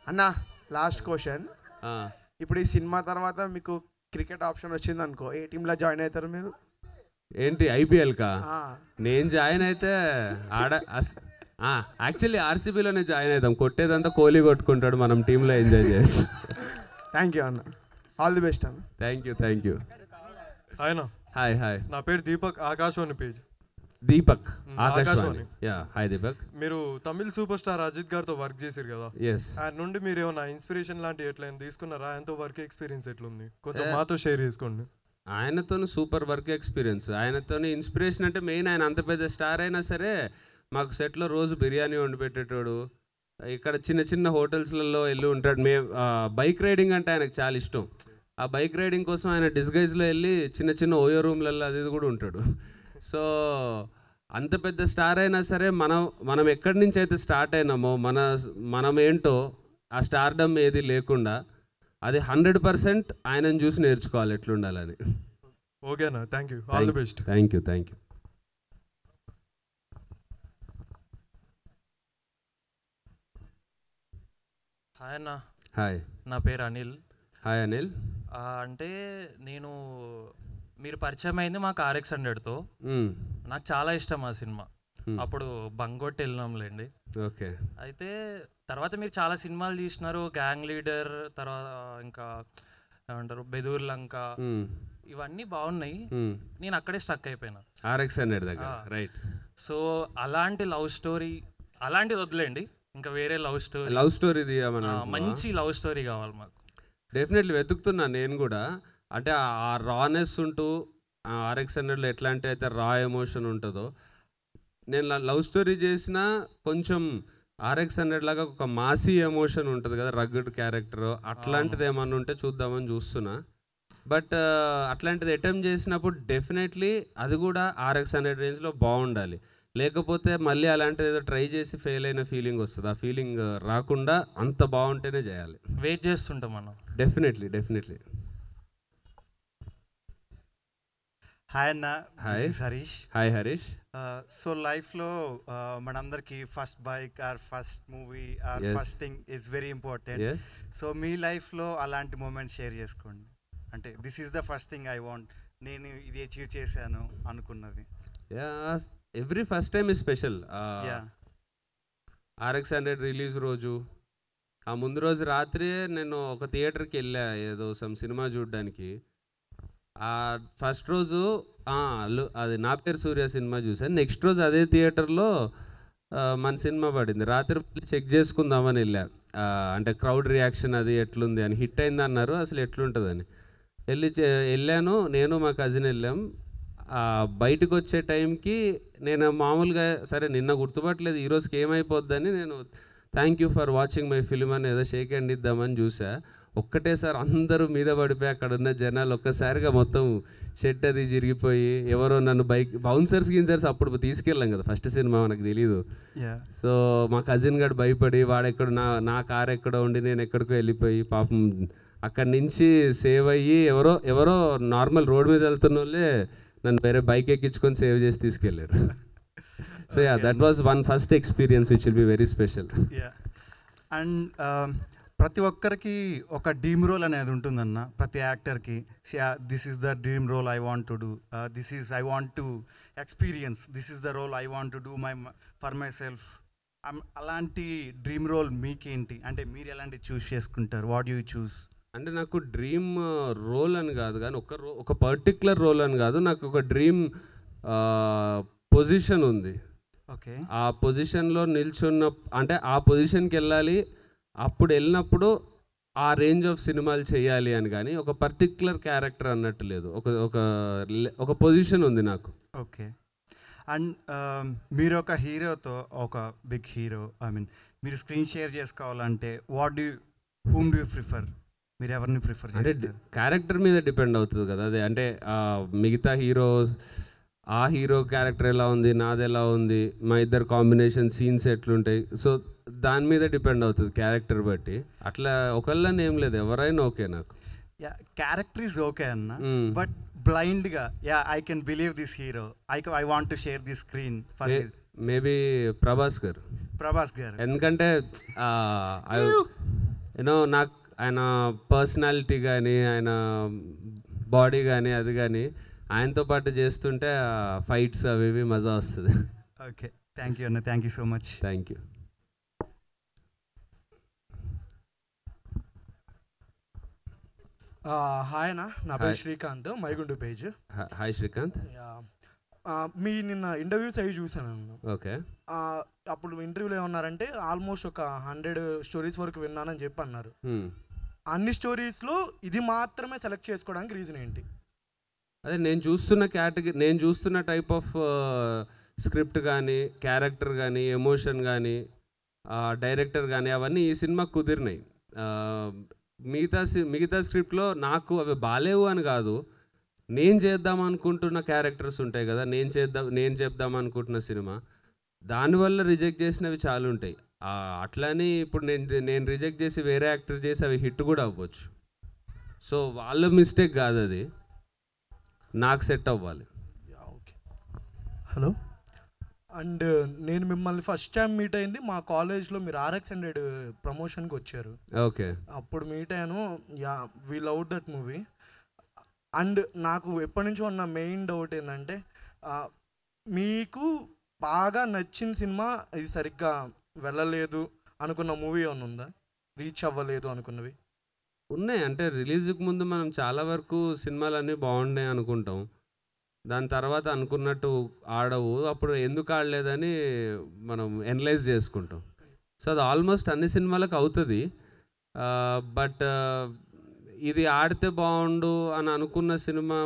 అన్న లాస్ట్ క్వశ్చన్, ఇప్పుడు ఈ సినిమా తర్వాత మీకు క్రికెట్ ఆప్షన్ వచ్చింది అనుకో, ఏ టీంలో జాయిన్ అవుతారు మీరు? ఏంటి ఐపీఎల్కా? నేను జాయిన్ అయితే యాక్చువల్లీ ఆర్సీబీలోనే జాయిన్ అవుతాం. కొట్టేదంతా కోహ్లీ కొట్టుకుంటాడు, మనం టీంలో ఎంజాయ్ చేయొచ్చు. థ్యాంక్ యూ అన్న, ఆల్ ది బెస్ట్ అన్న. Thank you. Hi hi hi, నా పేరు దీపక్, ఆకాశవాణి పేజ్. దీపక్ ఆకాశవాణి. హాయ్ దీపక్. మీరు తమిళ్ సూపర్ స్టార్ అజిత్ గారితో వర్క్ చేశారు కదా, ఆయన నుండి మీరు ఏమైనా ఇన్స్పిరేషన్ లాంటి ఎట్లయినా తీసుకున్నారా? ఆయనతో వర్క్ ఎక్స్పీరియన్స్ ఎట్లుంది, కొంచెం మాతో షేర్ చేసుకోండి. ఆయనతో సూపర్ వర్క్ ఎక్స్పీరియన్స్. ఆయనతో ఇన్స్పిరేషన్ అంటే మెయిన్, ఆయన అంత పెద్ద స్టార్ అయినా సరే మాకు సెట్లో రోజు బిర్యానీ వండి పెట్టేటోడు. ఇక్కడ చిన్న చిన్న హోటల్స్లలో వెళ్ళి ఉంటాడు. బైక్ రైడింగ్ అంటే ఆయనకు చాలా ఇష్టం. ఆ బైక్ రైడింగ్ కోసం ఆయన డిస్గైజ్లో వెళ్ళి చిన్న చిన్న ఓయో రూమ్లలో అది కూడా ఉంటాడు. సో అంత పెద్ద స్టార్ అయినా సరే మనం ఎక్కడి నుంచి అయితే స్టార్ట్ అయినామో మనం ఏంటో ఆ స్టార్డమ్ ఏది లేకుండా అది 100% ఆయనను చూసి నేర్చుకోవాలి ఎట్లుండాలని. ఓకేనా, thank you, all the best. Thank you. Hi అన్న. హాయ్, నా పేరు అనిల్. హాయ్ అనిల్. అంటే నేను మీరు పరిచయం అయింది మాకు RX-100తో. నాకు చాలా ఇష్టం ఆ సినిమా. అప్పుడు బంగొట్టి వెళ్ళినాంలేండి. ఓకే. అయితే తర్వాత మీరు చాలా సినిమాలు తీసినారు, గ్యాంగ్ లీడర్, తర్వాత ఇంకా ఏమంటారు బెదూర్ లంక, ఇవన్నీ బాగున్నాయి. నేను అక్కడే స్టక్ అయిపోయినా RX-100 దగ్గర. రైట్. సో అలాంటి లవ్ స్టోరీ, అలాంటిది వదిలేండి, ఇంకా వేరే లవ్ స్టోరీ మంచి లవ్ స్టోరీ కావాలి మాకు. డెఫినెట్లీ వెతుకుతున్నా నేను కూడా. అంటే ఆ రానెస్ ఉంటూ RX-100లో ఎట్లాంటి అయితే రా ఎమోషన్ ఉంటుందో, నేను లవ్ స్టోరీ చేసిన కొంచెం RX-100 లాగా ఒక మాసీ ఎమోషన్ ఉంటుంది కదా, రగ్గడ్ క్యారెక్టర్, అట్లాంటిది ఏమన్నా ఉంటే చూద్దామని చూస్తున్నా. బట్ అట్లాంటిది అటెంప్ట్ చేసినప్పుడు డెఫినెట్లీ అది కూడా RX-100 రేంజ్లో బాగుండాలి. లేకపోతే మళ్ళీ అలాంటిది ఏదో ట్రై చేసి ఫెయిల్ అయిన ఫీలింగ్ వస్తుంది. ఆ ఫీలింగ్ రాకుండా అంత బాగుంటేనే చేయాలి. వెయిట్ చేస్తుంటాం మనం. డెఫినెట్లీ. హాయ్ అన్న, hi Harish. Hi Harish. So లైఫ్లో మనందరికీ first bike or first movie or first thing is very important. So మీ లైఫ్లో అలాంటి మూమెంట్ షేర్ చేసుకోండి. అంటే this is the first thing I want, నేను ఇది అచీవ్ చేశాను అనుకున్నది. Every first time is special. RX-100 release రోజు, ఆ ముందు రోజు రాత్రి నేను ఒక థియేటర్కి వెళ్ళా ఏదో సినిమా చూడడానికి. ఆ ఫస్ట్ రోజు అది నా పేరు సూర్య సినిమా చూసాను. నెక్స్ట్ రోజు అదే థియేటర్లో మన సినిమా పడింది. రాత్రి చెక్ చేసుకుందామని వెళ్ళా, అంటే క్రౌడ్ రియాక్షన్ అది ఎట్లుంది అని. హిట్ అయింది అన్నారు, అసలు ఎట్లుంటుందని వెళ్ళాను. నేను మా కజిన్ వెళ్ళాం. బయటకు వచ్చే టైంకి నేను మామూలుగా సరే నిన్న గుర్తుపట్టలేదు, ఈరోజుకి ఏమైపోద్దని నేను thank you for watching my film అని ఏదో షేక్ హ్యాండ్ ఇద్దామని చూసా. ఒక్కటేసారి అందరూ మీద పడిపోయి అక్కడ ఉన్న జనాలు ఒక్కసారిగా మొత్తం షెడ్ అది జరిగిపోయి, ఎవరో నన్ను బౌన్సర్స్ అప్పుడు తీసుకెళ్ళాం కదా, ఫస్ట్ సినిమా మనకు తెలీదు. సో మా కజిన్ గడు భయపడి వాడెక్కడ నా కార్ ఎక్కడో ఉండి నేను ఎక్కడికో వెళ్ళిపోయి పాపం అక్కడి నుంచి సేవ్ అయ్యి ఎవరో నార్మల్ రోడ్ మీద వెళ్తున్న వాళ్ళే నన్ను వేరే బైక్ ఎక్కించుకొని సేవ్ చేసి తీసుకెళ్ళారు. So that was one first experience which will be very special. And ప్రతి ఒక్కరికి ఒక డ్రీమ్ రోల్ అనేది ఉంటుందన్న, ప్రతి యాక్టర్కి. This is the dream role I want to do, I want to experience, this is the role I want to do for myself. అలాంటి dream role మీకేంటి, అంటే మీరు ఎలాంటి చూస్ చేసుకుంటారు? What you choose? అంటే నాకు డ్రీమ్ రోల్ అని కాదు, కానీ ఒక పర్టిక్యులర్ రోల్ అని కాదు, నాకు ఒక డ్రీమ్ పొజిషన్ ఉంది. ఓకే. ఆ పొజిషన్లో నిల్చున్న, అంటే ఆ పొజిషన్కి వెళ్ళాలి, అప్పుడు వెళ్ళినప్పుడు ఆ రేంజ్ ఆఫ్ సినిమాలు చేయాలి అని, కానీ ఒక పర్టిక్యులర్ క్యారెక్టర్ అన్నట్టు లేదు. ఒక పొజిషన్ ఉంది నాకు. ఓకే. అండ్ మీరు ఒక హీరోతో ఒక బిగ్ హీరో ఐ మీన్ మీరు స్క్రీన్ షేర్ చేసుకోవాలంటే హూమ్ డూ యూ ప్రిఫర్? మీరు ఎవరిని ప్రిఫర్ అంటే చేస్తారు? క్యారెక్టర్ మీద డిపెండ్ అవుతుంది కదా అదే. అంటే మిగతా ఆ హీరో క్యారెక్టర్ ఎలా ఉంది, నాది ఎలా ఉంది, మా ఇద్దరు కాంబినేషన్ సీన్స్ ఎట్లుంటాయి, సో దాని మీద డిపెండ్ అవుతుంది క్యారెక్టర్ బట్టి. అట్లా ఒకళ్ళని ఏం లేదు, ఎవరైనా ఓకే నాకు. క్యారెక్టర్ ఈజ్ ఓకే అన్న, బట్ బ్లైండ్గా I can believe this hero, I want to share the screen for maybe Prabhas garu. ఎందుకంటే యూనో నాకు ఆయన పర్సనాలిటీ కానీ ఆయన బాడీ కానీ అది కానీ ఆయనతో పాటు చేస్తుంటే ఫైట్స్ అవి ఇవి మజా వస్తుంది. ఓకే, థ్యాంక్ యూ అన్న, thank you so much. Thank you. Hi అన్న, నా పేరు శ్రీకాంత్, మైగుండు పేజ్. హాయ్ శ్రీకాంత్. మీ నిన్న ఇంటర్వ్యూస్ అవి చూసాను అన్న. ఓకే. అప్పుడు ఇంటర్వ్యూలో ఏమన్నారంటే ఆల్మోస్ట్ ఒక 100 స్టోరీస్ వరకు విన్నానని చెప్పి అన్నారు. అన్ని స్టోరీస్లో ఇది మాత్రమే సెలెక్ట్ చేసుకోవడానికి రీజన్ ఏంటి? అదే నేను చూస్తున్న టైప్ ఆఫ్ స్క్రిప్ట్ కానీ క్యారెక్టర్ కానీ ఎమోషన్ కానీ డైరెక్టర్ కానీ అవన్నీ ఈ సినిమాకు కుదిరినాయి. మిగతా స్క్రిప్ట్లో నాకు అవి బాలేవు అని కాదు, నేను చేద్దాం అనుకుంటున్న క్యారెక్టర్స్ ఉంటాయి కదా, నేను చెప్దాం అనుకుంటున్న సినిమా, దానివల్ల రిజెక్ట్ చేసినవి చాలా ఉంటాయి. అట్లని ఇప్పుడు నేను రిజెక్ట్ చేసి వేరే యాక్టర్ చేసి అవి హిట్ కూడా అవ్వచ్చు. సో వాళ్ళ మిస్టేక్ కాదు అది, నాకు సెట్ అవ్వాలి. ఓకే. హలో, అండ్ నేను మిమ్మల్ని ఫస్ట్ టైం మీట్ అయింది మా కాలేజ్లో, మీరు RX100 ప్రమోషన్కి వచ్చారు. ఓకే. అప్పుడు మీట్ అయ్యాను. We love that movie. And నాకు ఎప్పటి నుంచో ఉన్న మెయిన్ డౌట్ ఏంటంటే, మీకు బాగా నచ్చిన సినిమా ఇది సరిగ్గా వెళ్ళలేదు అనుకున్న మూవీ ఏమైనా ఉందా? రీచ్ అవ్వలేదు అనుకున్నవి ఉన్నాయి. అంటే రిలీజ్కి ముందు మనం చాలా వరకు సినిమాలన్నీ బాగున్నాయి అనుకుంటాం, దాని తర్వాత అనుకున్నట్టు ఆడవు, అప్పుడు ఎందుకు ఆడలేదని మనం ఎనలైజ్ చేసుకుంటాం. సో అది ఆల్మోస్ట్ అన్ని సినిమాలకు అవుతుంది. బట్ ఇది ఆడితే బాగుండు అని అనుకున్న సినిమా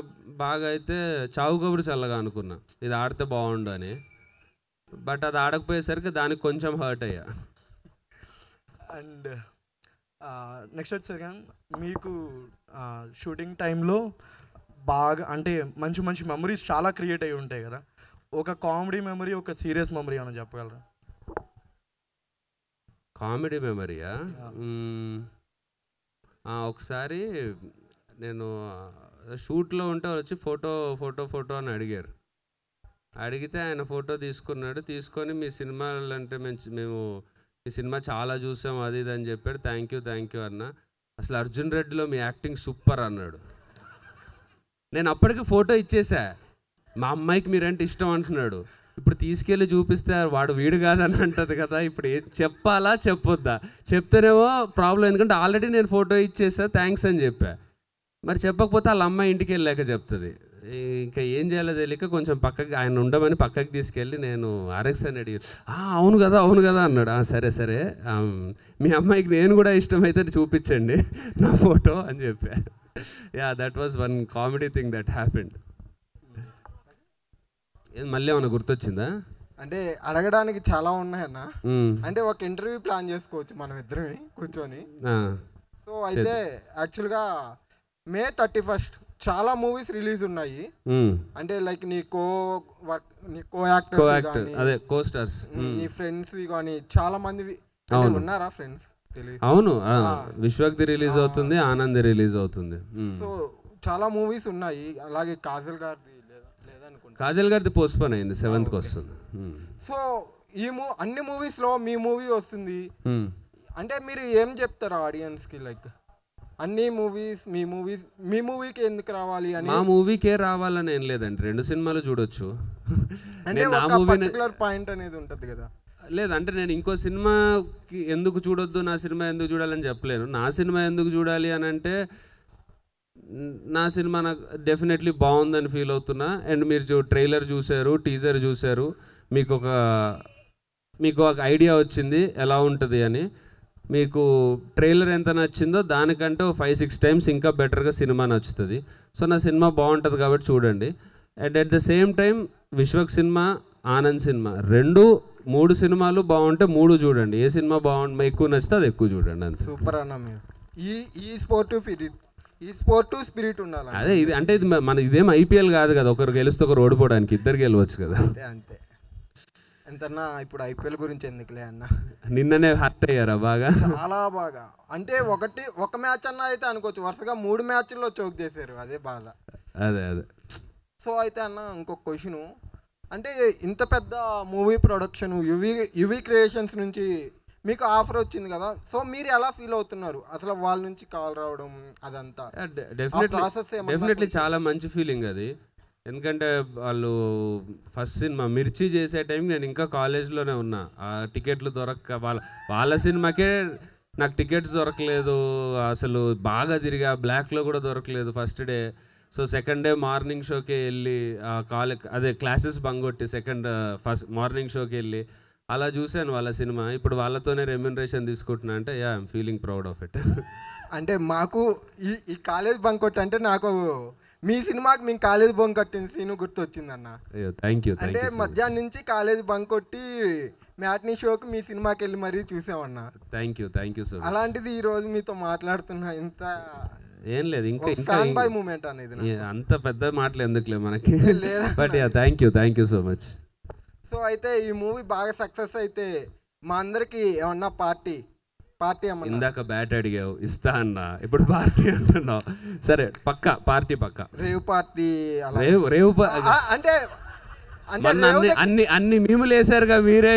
బాగా అయితే చావు కబురు చల్లగా అనుకున్నా, ఇది ఆడితే బాగుండు అని. బట్ అది ఆడకపోయేసరికి దానికి కొంచెం హర్ట్ అయ్యా. అండ్ నెక్స్ట్ వచ్చేసరికి మీకు షూటింగ్ టైంలో బాగా అంటే మంచి మంచి మెమరీస్ చాలా క్రియేట్ అయ్యి ఉంటాయి కదా, ఒక కామెడీ మెమరీ, ఒక సీరియస్ మెమరీ ఏమైనా చెప్పగలరా? కామెడీ మెమరీయా? ఒకసారి నేను షూట్లో ఉంటే వచ్చి ఫోటో అని అడిగారు. అడిగితే ఆయన ఫోటో తీసుకొని మీ సినిమాలు అంటే మేము ఈ సినిమా చాలా చూసాం అది ఇది అని చెప్పాడు. థ్యాంక్ యూ అన్న, అసలు అర్జున్ రెడ్డిలో మీ యాక్టింగ్ సూపర్ అన్నాడు. నేను అప్పటికి ఫోటో ఇచ్చేసా, మా అమ్మాయికి మీరంటే ఇష్టం అంటున్నాడు, ఇప్పుడు తీసుకెళ్ళి చూపిస్తే వాడు వీడు కాదని అంటది కదా, ఇప్పుడు చెప్పాలా చెప్పొద్దా? చెప్తేనేమో ప్రాబ్లం, ఎందుకంటే ఆల్రెడీ నేను ఫోటో ఇచ్చేసా థ్యాంక్స్ అని చెప్పా. మరి చెప్పకపోతే వాళ్ళ అమ్మాయి ఇంటికి వెళ్ళాక చెప్తుంది. ఇంకా ఏం చేయాలో తెలియక కొంచెం పక్కకి ఆయన ఉండమని పక్కకి తీసుకెళ్ళి నేను RX100 అడిగి అవును కదా అన్నాడు. సరే మీ అమ్మాయికి నేను కూడా ఇష్టమైతే చూపించండి నా ఫోటో అని చెప్పా. That was one comedy thing that happened. మళ్ళీ ఏమన్నా గుర్తొచ్చిందా? అంటే అడగడానికి చాలా ఉన్నాయన్న. అంటే ఒక ఇంటర్వ్యూ ప్లాన్ చేసుకోవచ్చు మనం ఇద్దరమే కూర్చొని. సో అయితే యాక్చువల్గా May 31st చాలా మూవీస్ రిలీజ్ ఉన్నాయి. అంటే లైక్ నీ కో యాక్టర్స్ అదే కో స్టార్స్, నీ ఫ్రెండ్స్ కానీ చాలా మంది ఉన్నారా ఫ్రెండ్స్? అవును, విశ్వక్ది రిలీజ్ అవుతుంది, ఆనంద్ రిలీజ్ అవుతుంది. సో చాలా మూవీస్ ఉన్నాయి. అలాగే కాజల్ గారిది పోస్ట్పోన్ అయింది, 7th వస్తుంది. సో అన్ని మూవీస్లో మీ మూవీ వస్తుంది అంటే మీరు ఏం చెప్తారు ఆడియన్స్కి? లైక్ అన్ని మూవీస్ మీ మూవీకి ఎందుకు రావాలి అని? మా మూవీకే రావాలని ఏం లేదండి, 2 సినిమాలు చూడొచ్చు. అంటే ఒక పర్టిక్యులర్ పాయింట్ అనేది ఉంటుంది కదా. లేదంటే నేను ఇంకో సినిమాకి ఎందుకు చూడొద్దు, నా సినిమా ఎందుకు చూడాలని చెప్పలేను. నా సినిమా ఎందుకు చూడాలి అని అంటే, నా సినిమా నాకు డెఫినెట్లీ బాగుందని ఫీల్ అవుతున్నా. అండ్ మీరు ట్రైలర్ చూశారు, టీజర్ చూశారు, మీకు ఒక ఐడియా వచ్చింది ఎలా ఉంటుంది అని. మీకు ట్రైలర్ ఎంత నచ్చిందో దానికంటే 5-6 టైమ్స్ ఇంకా బెటర్గా సినిమా నచ్చుతుంది. సో నా సినిమా బాగుంటుంది కాబట్టి చూడండి. And at the same time Vishwak cinema Anand cinema 3 సినిమాలు బాగుంటే 3 చూడండి. ఏ సినిమా ఎక్కువ నచ్చితే అది ఎక్కువ చూడండి అంతే. సూపర్ అన్న మీరు. ఈ స్పోర్టివ్ స్పిరిట్ ఉండాలి. అదే ఇది అంటే ఇది ఇదేం ఐపీఎల్ కాదు కదా, ఒకరు గెలిస్తే ఒకరు ఓడిపోవడానికి, ఇద్దరు గెలవచ్చు కదా. అంతే ఎంతన్నా ఇప్పుడు ఐపీఎల్ గురించి ఎందుకులే అన్న. నిన్ననే హర్ట్ అయ్యారా బాగా? చాలా బాగా. అంటే ఒక మ్యాచ్ అన్న అయితే అనుకోవచ్చు, వరుసగా 3 మ్యాచ్ల్లో చోక్ చేశారు, అదే బాధ. అదే సో అయితే అన్న ఇంకొక క్వశ్చను, అంటే ఇంత పెద్ద మూవీ ప్రొడక్షన్ యువి క్రియేషన్స్ నుంచి మీకు ఆఫర్ వచ్చింది కదా, సో మీరు ఎలా ఫీల్ అవుతున్నారు అసలు? వాళ్ళ నుంచి కాల్ రావడం అదంతా డెఫినెట్లీ చాలా మంచి ఫీలింగ్ అది. ఎందుకంటే వాళ్ళు ఫస్ట్ సినిమా మిర్చి చేసే టైంకి నేను ఇంకా కాలేజ్లోనే ఉన్నా. ఆ టికెట్లు వాళ్ళ సినిమాకే నాకు టికెట్స్ దొరకలేదు, అసలు బాగా తిరిగా, బ్లాక్లో కూడా దొరకలేదు first day. So second day morning షోకి వెళ్ళి క్లాసెస్ బంగొట్టి ఫస్ట్ మార్నింగ్ షోకి వెళ్ళి అలా చూశాను వాళ్ళ సినిమా. ఇప్పుడు వాళ్ళతోనే రెమ్యునరేషన్ తీసుకుంటున్నా అంటే I'm feeling proud of it. అంటే మాకు ఈ కాలేజ్ బంక్ కొట్టి అంటే నాకు మీ సినిమాకి మేము కాలేజ్ బంక్ కొట్టిన సీన్ గుర్తొచ్చిందన్న. Thank you. అంటే మధ్యాహ్నం నుంచి కాలేజ్ బంక్ కొట్టి మ్యాట్నీ షోకి మీ సినిమాకి వెళ్ళి మరీ చూసామన్నా. Thank you so much. అలాంటిది ఈ రోజు మీతో మాట్లాడుతున్నా, ఇంత ఏం లేదు ఇంకా ఫ్యాన్ బాయ్ మూమెంట్ అనేది. అంత పెద్ద మాటలు ఎందుకులే మనకి, but thank you so much. So అయితే ఈ మూవీ బాగా సక్సెస్ అయితే మా అందరికి ఏమన్నా పార్టీ ఇందాక బ్యాట్ అడిగావు, ఇస్తా అన్నా, ఇప్పుడు పార్టీ అంటున్నావు. సరే పక్కా పార్టీ, పక్కా రేవ్ పార్టీ. రేవ్ అంటే అన్ని మీములు వేసారుగా మీరే,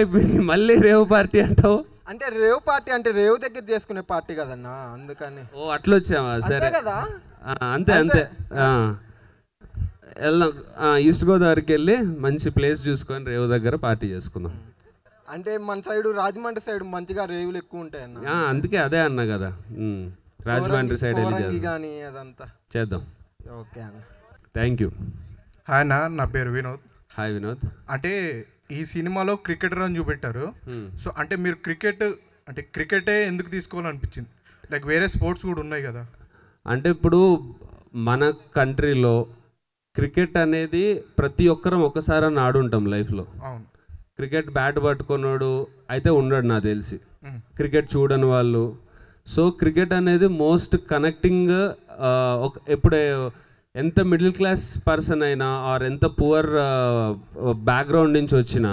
మళ్ళీ రేవ్ పార్టీ అంటావు. అంటే రేవ్ పార్టీ అంటే రేవ్ దగ్గర చేసుకునే పార్టీ కదన్నా, అందుకని. ఓ అట్లా వచ్చావా? సరే కదా, అంతే వెళ్దాం. ఈస్ట్ గోదావరికి వెళ్ళి మంచి ప్లేస్ చూసుకొని రేవు దగ్గర పార్టీ చేసుకుందాం. అంటే మన సైడ్ రాజమండ్రి సైడ్ మంచిగా రేవులు ఎక్కువ ఉంటాయి అన్న, అందుకే అదే అన్నా కదా, రాజమండ్రి సైడ్ కానీ అదంతా చేద్దాం. ఓకే అన్న, థ్యాంక్ యూ. హాయ్ అన్న, నా పేరు వినోద్. హాయ్ వినోద్. అంటే ఈ సినిమాలో క్రికెటర్ అని చూపెట్టారు. సో అంటే మీరు క్రికెటే ఎందుకు తీసుకోవాలనిపించింది? లైక్ వేరే స్పోర్ట్స్ కూడా ఉన్నాయి కదా. అంటే ఇప్పుడు మన కంట్రీలో క్రికెట్ అనేది ప్రతి ఒక్కరం ఒకసారి ఆడుంటాం లైఫ్లో. అవును. క్రికెట్ బ్యాట్ పట్టుకున్నాడు అయితే ఉండడు నాకు తెలిసి, క్రికెట్ చూడని వాళ్ళు. సో క్రికెట్ అనేది మోస్ట్ కనెక్టింగ్. ఎప్పుడే ఎంత మిడిల్ క్లాస్ పర్సన్ అయినా ఆర్ ఎంత పువర్ బ్యాక్గ్రౌండ్ నుంచి వచ్చినా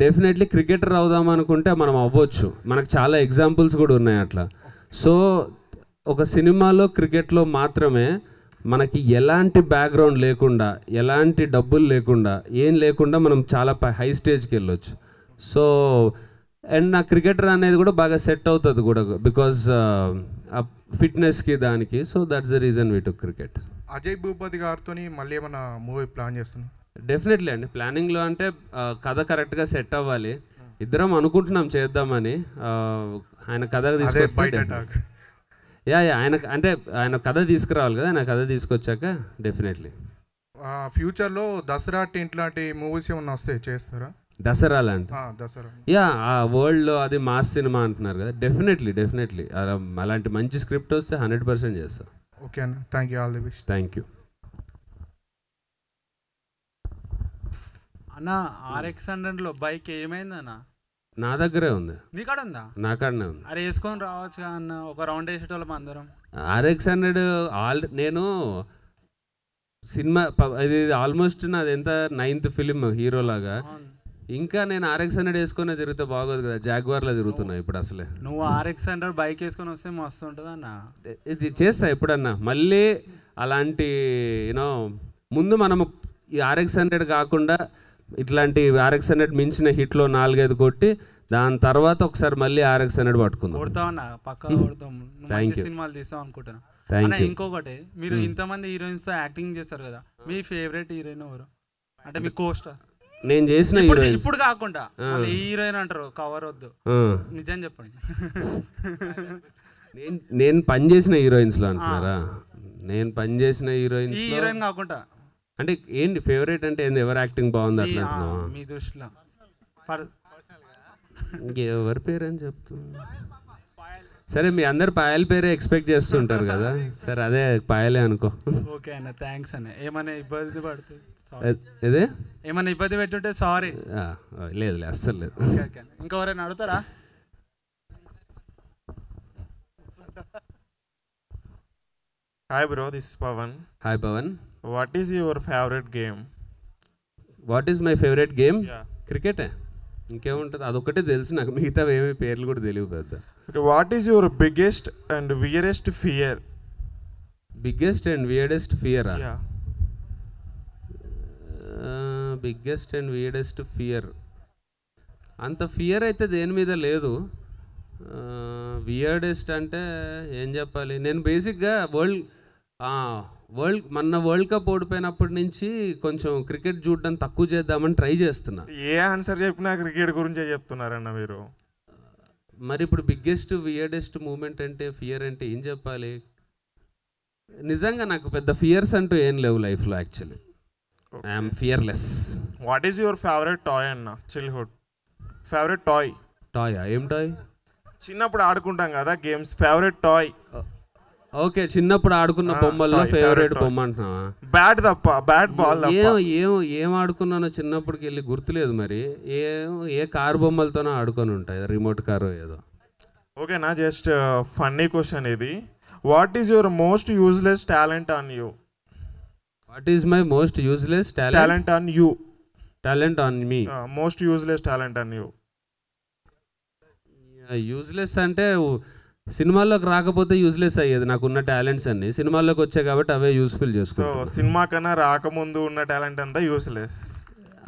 డెఫినెట్లీ క్రికెటర్ అవుదాం అనుకుంటే మనం అవ్వచ్చు. మనకు చాలా ఎగ్జాంపుల్స్ కూడా ఉన్నాయి అట్లా. సో ఒక సినిమాలో క్రికెట్లో మాత్రమే మనకి ఎలాంటి బ్యాక్గ్రౌండ్ లేకుండా, ఎలాంటి డబ్బులు లేకుండా, ఏం లేకుండా మనం చాలా హై స్టేజ్కి వెళ్ళొచ్చు. సో అండ్ నా క్రికెటర్ అనేది కూడా బాగా సెట్ అవుతుంది కూడా, బికాజ్ ఫిట్నెస్కి దానికి. So that's the reason we to cricket. Ajay Bhupathi గారితో మళ్ళీ ఏమైనా మూవీ ప్లాన్ చేస్తున్నాం? డెఫినెట్లీ అండి, ప్లానింగ్లో అంటే కథ కరెక్ట్గా సెట్ అవ్వాలి. ఇద్దరం అనుకుంటున్నాం చేద్దామని. ఆయన కథ తీసుకొస్తే ఆయన కథ తీసుకురావాలి కదా, ఆయన కథ తీసుకొచ్చాక డెఫినెట్లీ. ఫ్యూచర్లో దసరా టెంట్ లాంటి మూవీస్ ఏమన్నా వస్తే చేస్తారా? దసరా లాంటి? దసరా ఆ వరల్డ్లో అది మాస్ సినిమా అంటున్నారు కదా, డెఫినెట్లీ అలాంటి మంచి స్క్రిప్ట్ వస్తే 100% చేస్తా. ఓకే అన్న, thank you, all the best. Thank you అన్న. RX100లో బైక్ ఏమైందన్నా? నా దగ్గరే ఉంది. నీ కాడ ఉందా? నా కాడనే ఉంది. అరే వేసుకొని రావచ్చు అన్న, ఒక రౌండ్ వేసేటోళ్ళం అందరం. RX100 నేను సినిమా ఇది ఆల్మోస్ట్ నాది ఎంత 9th ఫిలిం హీరోలాగా. ఇంకా నేను RX100 వేసుకొని తిరిగితే బాగోదు కదా, జాగ్వార్లో తిరుగుతున్నా ఇప్పుడు. అసలే నువ్వు RX100 బైక్ వేసుకొని వస్తే మస్తు ఉంటుంది అన్న. ఇది చేస్తా ఎప్పుడన్నా మళ్ళీ అలాంటి ముందు మనము ఈ RX100 కాకుండా ఇట్లాంటి RX100 మించిన హిట్లో 4-5 కొట్టి దాని తర్వాత ఒకసారి మళ్ళీ RX100 పట్టుకుందాం. కొడతామన్నా, పక్కా కొడతాం. మంచి సినిమాలు తీస్తాం అనుకుంటున్నా. ఇంకొకటి, మీరు ఇంతమంది హీరోయిన్స్ తో యాక్టింగ్ చేస్తారు కదా, మీ ఫేవరెట్ హీరోయిన్ ఎవరు? అంటే మీ కోస్టర్ నేను చేసిన హీరోయిన్ ఇప్పుడు కాకుండా హీరోయిన్ అంటారు, కవర్ వద్దు, నిజం చెప్పండి. నేను పనిచేసిన హీరోయిన్స్లో అంటున్నారా? నేను పనిచేసిన హీరోయిన్ కాకుండా అంటే ఏంటి ఫేవరెట్ అంటే ఏంది? ఎవరు యాక్టింగ్ బాగుంది అట్లా మీ దృష్టిలో? ఎవరి పేరు అని చెప్తున్నా, సరే మీ అందరు పాయల పేరే ఎక్స్పెక్ట్ చేస్తుంటారు కదా, సరే అదే పాయలే అనుకో. ఓకే అన్న, థ్యాంక్స్ అన్న. ఏమైనా ఇబ్బంది పడుతుంది ఇదే ఏమైనా ఇబ్బంది పెట్టుంటే సారీ. లేదు అస్సలు లేదు. ఇంకెవరైనా అడుగుతారా? Hi bro, this is Pavan. Hi Pavan. What is your favorite game? What is my favorite game? Yeah. Cricket. ఇంకేముంటుంది, అదొకటే తెలుసు నాకు, మిగతా ఏమీ పేర్లు కూడా తెలియదు పెద్ద. Okay, what is your biggest and weirdest fear? Biggest and weirdest fear? Yeah. Biggest and weirdest fear, అంత ఫియర్ అయితే దేని మీద లేదు. వియర్డెస్ట్ అంటే ఏం చెప్పాలి, నేను బేసిక్గా మొన్న వరల్డ్ కప్ ఓడిపోయినప్పటి నుంచి కొంచెం క్రికెట్ చూడడం తక్కువ చేద్దామని ట్రై చేస్తున్నా. ఏ ఆన్సర్ చెప్పినా క్రికెట్ గురించే చెప్తున్నారన్న మీరు. మరి ఇప్పుడు బిగ్గెస్ట్ వియర్డెస్ట్ మూమెంట్ అంటే ఫియర్ అంటే ఏం చెప్పాలి, నిజంగా నాకు పెద్ద ఫియర్స్ అంటూ ఏం లేవు లైఫ్లో actually. I'm fearless. What is your favourite toy అన్న? చిల్డ్హుడ్ ఫేవరెట్ టాయ్. టాయా? ఏం టాయ్? చిన్నప్పుడు ఆడుకుంటాం కదా గేమ్స్, ఫేవరెట్ టాయ్. ఓకే, చిన్నప్పుడు ఆడుకున్న బొమ్మల్లో ఫేవరెట్ బొమ్మ అంటున్నావా? బ్యాట్ తప్ప, బ్యాట్ బాల్ ఏం ఆడుకున్నానో చిన్నప్పటికి వెళ్ళి గుర్తులేదు. మరి ఏ కార్ బొమ్మలతోనో ఆడుకొని ఉంటాయి, రిమోట్ కారు ఏదో. ఓకేనా, జస్ట్ ఫన్నీ క్వశ్చన్ ఇది. What is your most useless talent on you? What is my most useless talent on you? Talent on me. Most useless talent on you. Useless అంటే సినిమాల్లోకి రాకపోతే useless అయ్యేది నాకున్న talents అన్ని, సినిమాల్లోకి వచ్చాయి కాబట్టి అవే యూస్ఫుల్ చేసుకో. సినిమా కన్నా రాకముందు ఉన్న టాలెంట్ అంతా యూస్లెస్.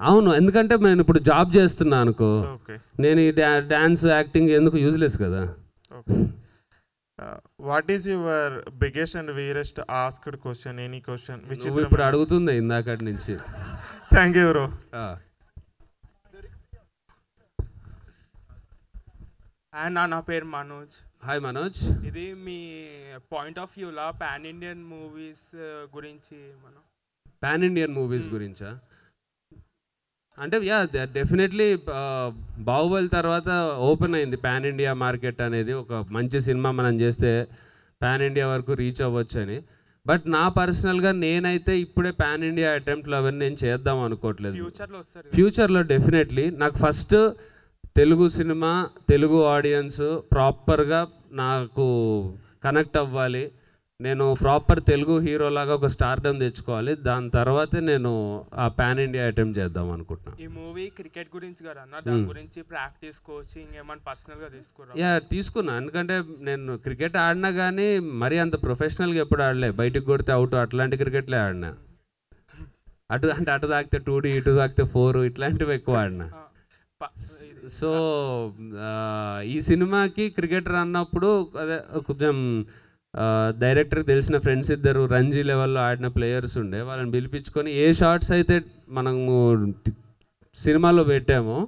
అవును, ఎందుకంటే నేను ఇప్పుడు జాబ్ చేస్తున్నా అనుకో, నేను ఈ డాన్స్ యాక్టింగ్ ఎందుకు యూజ్లెస్ కదా. What is your biggest and weirdest asked question? Any question which ఇప్పుడు అడుగుతుంది ఇందాకటి నుంచి. Thank you bro. అండ్ నా పేరు మనోజ్. హాయ్ మనోజ్. ఇది మీ పాయింట్ ఆఫ్ వ్యూలో పాన్ ఇండియన్ మూవీస్ గురించి మనం పాన్ ఇండియన్ మూవీస్ గురించా అంటే యా డెఫినెట్లీ బాహుబలి తర్వాత ఓపెన్ అయింది పాన్ ఇండియా మార్కెట్ అనేది. ఒక మంచి సినిమా మనం చేస్తే పాన్ ఇండియా వరకు రీచ్ అవ్వచ్చు అని. బట్ నా పర్సనల్గా నేనైతే ఇప్పుడే పాన్ ఇండియా అటెంప్ట్లు అవన్నీ నేను చేద్దాం అనుకోవట్లేదు. ఫ్యూచర్లో డెఫినెట్లీ నాకు first Telugu cinema, Telugu audience ప్రాపర్గా నాకు కనెక్ట్ అవ్వాలి, నేను ప్రాపర్ తెలుగు హీరోలాగా ఒక స్టార్డమ్ తెచ్చుకోవాలి, దాని తర్వాతే నేను ఆ పాన్ ఇండియా అటెంప్ట్ చేద్దాం అనుకుంటున్నాను. ఈ మూవీ క్రికెట్ గురించి కదా అన్న, దాని గురించి ప్రాక్టీస్ కోచింగ్ ఏమైనా పర్సనల్గా తీసుకున్నా? యా తీసుకున్నా, ఎందుకంటే నేను క్రికెట్ ఆడినా కానీ మరీ అంత ప్రొఫెషనల్గా ఎప్పుడు ఆడలే. బయటికి కొడితే అవుట్ అట్లాంటి క్రికెట్లే ఆడినా. అటు తాకితే 2D, ఇటు తాకితే 4 ఇట్లాంటివి ఎక్కువ ఆడినా. సో ఈ సినిమాకి క్రికెటర్ అన్నప్పుడు అదే కొంచెం డైరెక్టర్కి తెలిసిన ఫ్రెండ్స్ ఇద్దరు రంజీ లెవెల్లో ఆడిన ప్లేయర్స్ ఉండే, వాళ్ళని పిలిపించుకొని ఏ షార్ట్స్ అయితే మనము సినిమాలో పెట్టామో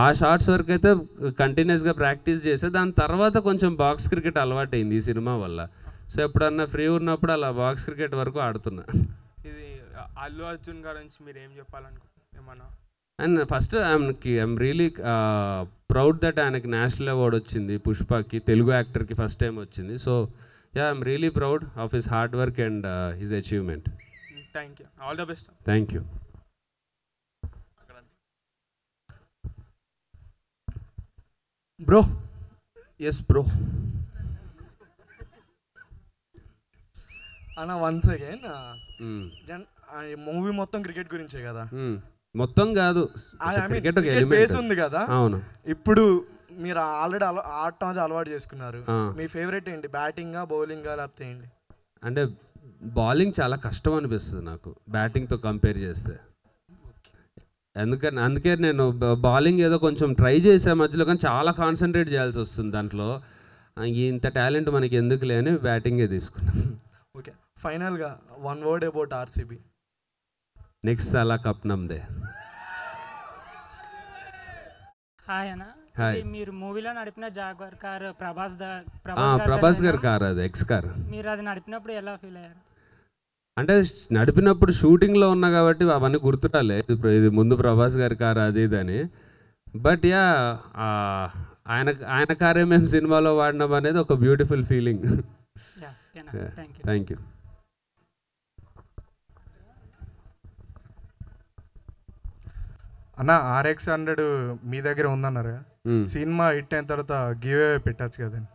ఆ షార్ట్స్ వరకు అయితే కంటిన్యూస్గా ప్రాక్టీస్ చేస్తే దాని తర్వాత కొంచెం బాక్స్ క్రికెట్ అలవాటు అయింది ఈ సినిమా వల్ల. సో ఎప్పుడన్నా ఫ్రీ ఉన్నప్పుడు అలా బాక్స్ క్రికెట్ వరకు ఆడుతున్నా. ఇది అల్లు అర్జున్ గురించి మీరు ఏం చెప్పాలనుకుంటున్నారు ఏమన్నా? And first I'm really proud that ఆయనకి నేషనల్ అవార్డ్ వచ్చింది పుష్పకి, తెలుగు యాక్టర్కి ఫస్ట్ టైం వచ్చింది. So yeah I'm really proud of his hard work and his achievement. Thank you, all the best. Thank you. Bro. Yes bro. అన్న once again movie మొత్తం cricket గురించే కదా? మొత్తం కాదు, బేస్ ఉంది కదా. అవును. ఇప్పుడు మీరు ఆల్రెడీ ఆడటం అలవాటు చేసుకున్నారు, మీ ఫేవరెట్ ఏంటి? బ్యాటింగా, బౌలింగా, లేకపోతే ఏంటి? అంటే బౌలింగ్ చాలా కష్టం అనిపిస్తుంది నాకు బ్యాటింగ్తో కంపేర్ చేస్తే. అందుకే నేను బౌలింగ్ ఏదో కొంచెం ట్రై చేసే మధ్యలో, కానీ చాలా కాన్సన్ట్రేట్ చేయాల్సి వస్తుంది దాంట్లో. ఇంత టాలెంట్ మనకి ఎందుకులే అని బ్యాటింగే తీసుకున్నాను. ఓకే, ఫైనల్గా one word about RCB. Next సాలా కప్ నమ్దే. హాయ్ అన్న. హాయ్. మీరు మూవీలో నడిపిన జాగ్వార్ కార్ ప్రభాస్ గారి కార్, అది ఎక్స్ కార్. మీరు అది నడిపినప్పుడు ఎలా ఫీల్ అయ్యారు? అంటే నడిపినప్పుడు షూటింగ్లో ఉన్నా కాబట్టి అవన్నీ గుర్తురాలే, ఇది ముందు ప్రభాస్ గారి కార్ అది ఇది అని. బట్ యా ఆయన కారే మేము సినిమాలో వాడినాం అనేది ఒక బ్యూటిఫుల్ ఫీలింగ్. Thank you. అన్న RX-100 మీ దగ్గర ఉందన్నారు, సినిమా హిట్ అయిన తర్వాత గివ్ అవే పెట్టచ్చు కదండి?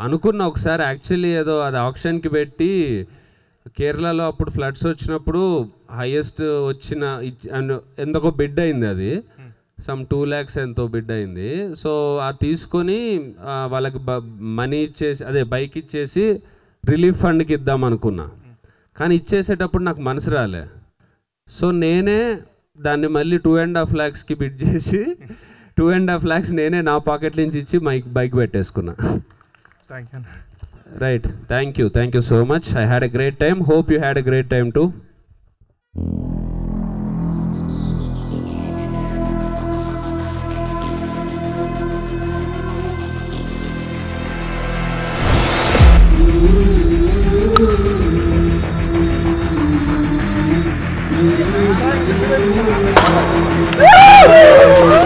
అనుకున్నా ఒకసారి యాక్చువల్లీ, ఏదో అది ఆప్షన్కి పెట్టి కేరళలో అప్పుడు ఫ్లడ్స్ వచ్చినప్పుడు హైయెస్ట్ వచ్చిన ఎందుకో బిడ్ అయింది, అది సమ్ 2 lakhs ఎంతో బిడ్ అయింది. సో అది తీసుకొని వాళ్ళకి మనీ ఇచ్చేసి, అదే బైక్ ఇచ్చేసి రిలీఫ్ ఫండ్కి ఇద్దాం అనుకున్నా. కానీ ఇచ్చేసేటప్పుడు నాకు మనసు రాలే. సో నేనే దాన్ని మళ్ళీ 2.5 lakhsకి బిడ్ చేసి 2.5 lakhs నేనే నా పాకెట్ నుంచి ఇచ్చి బైక్ పెట్టేసుకున్నా. Thank you. Right, thank you so much. I had a great time. Hope you had a great time too. Woo!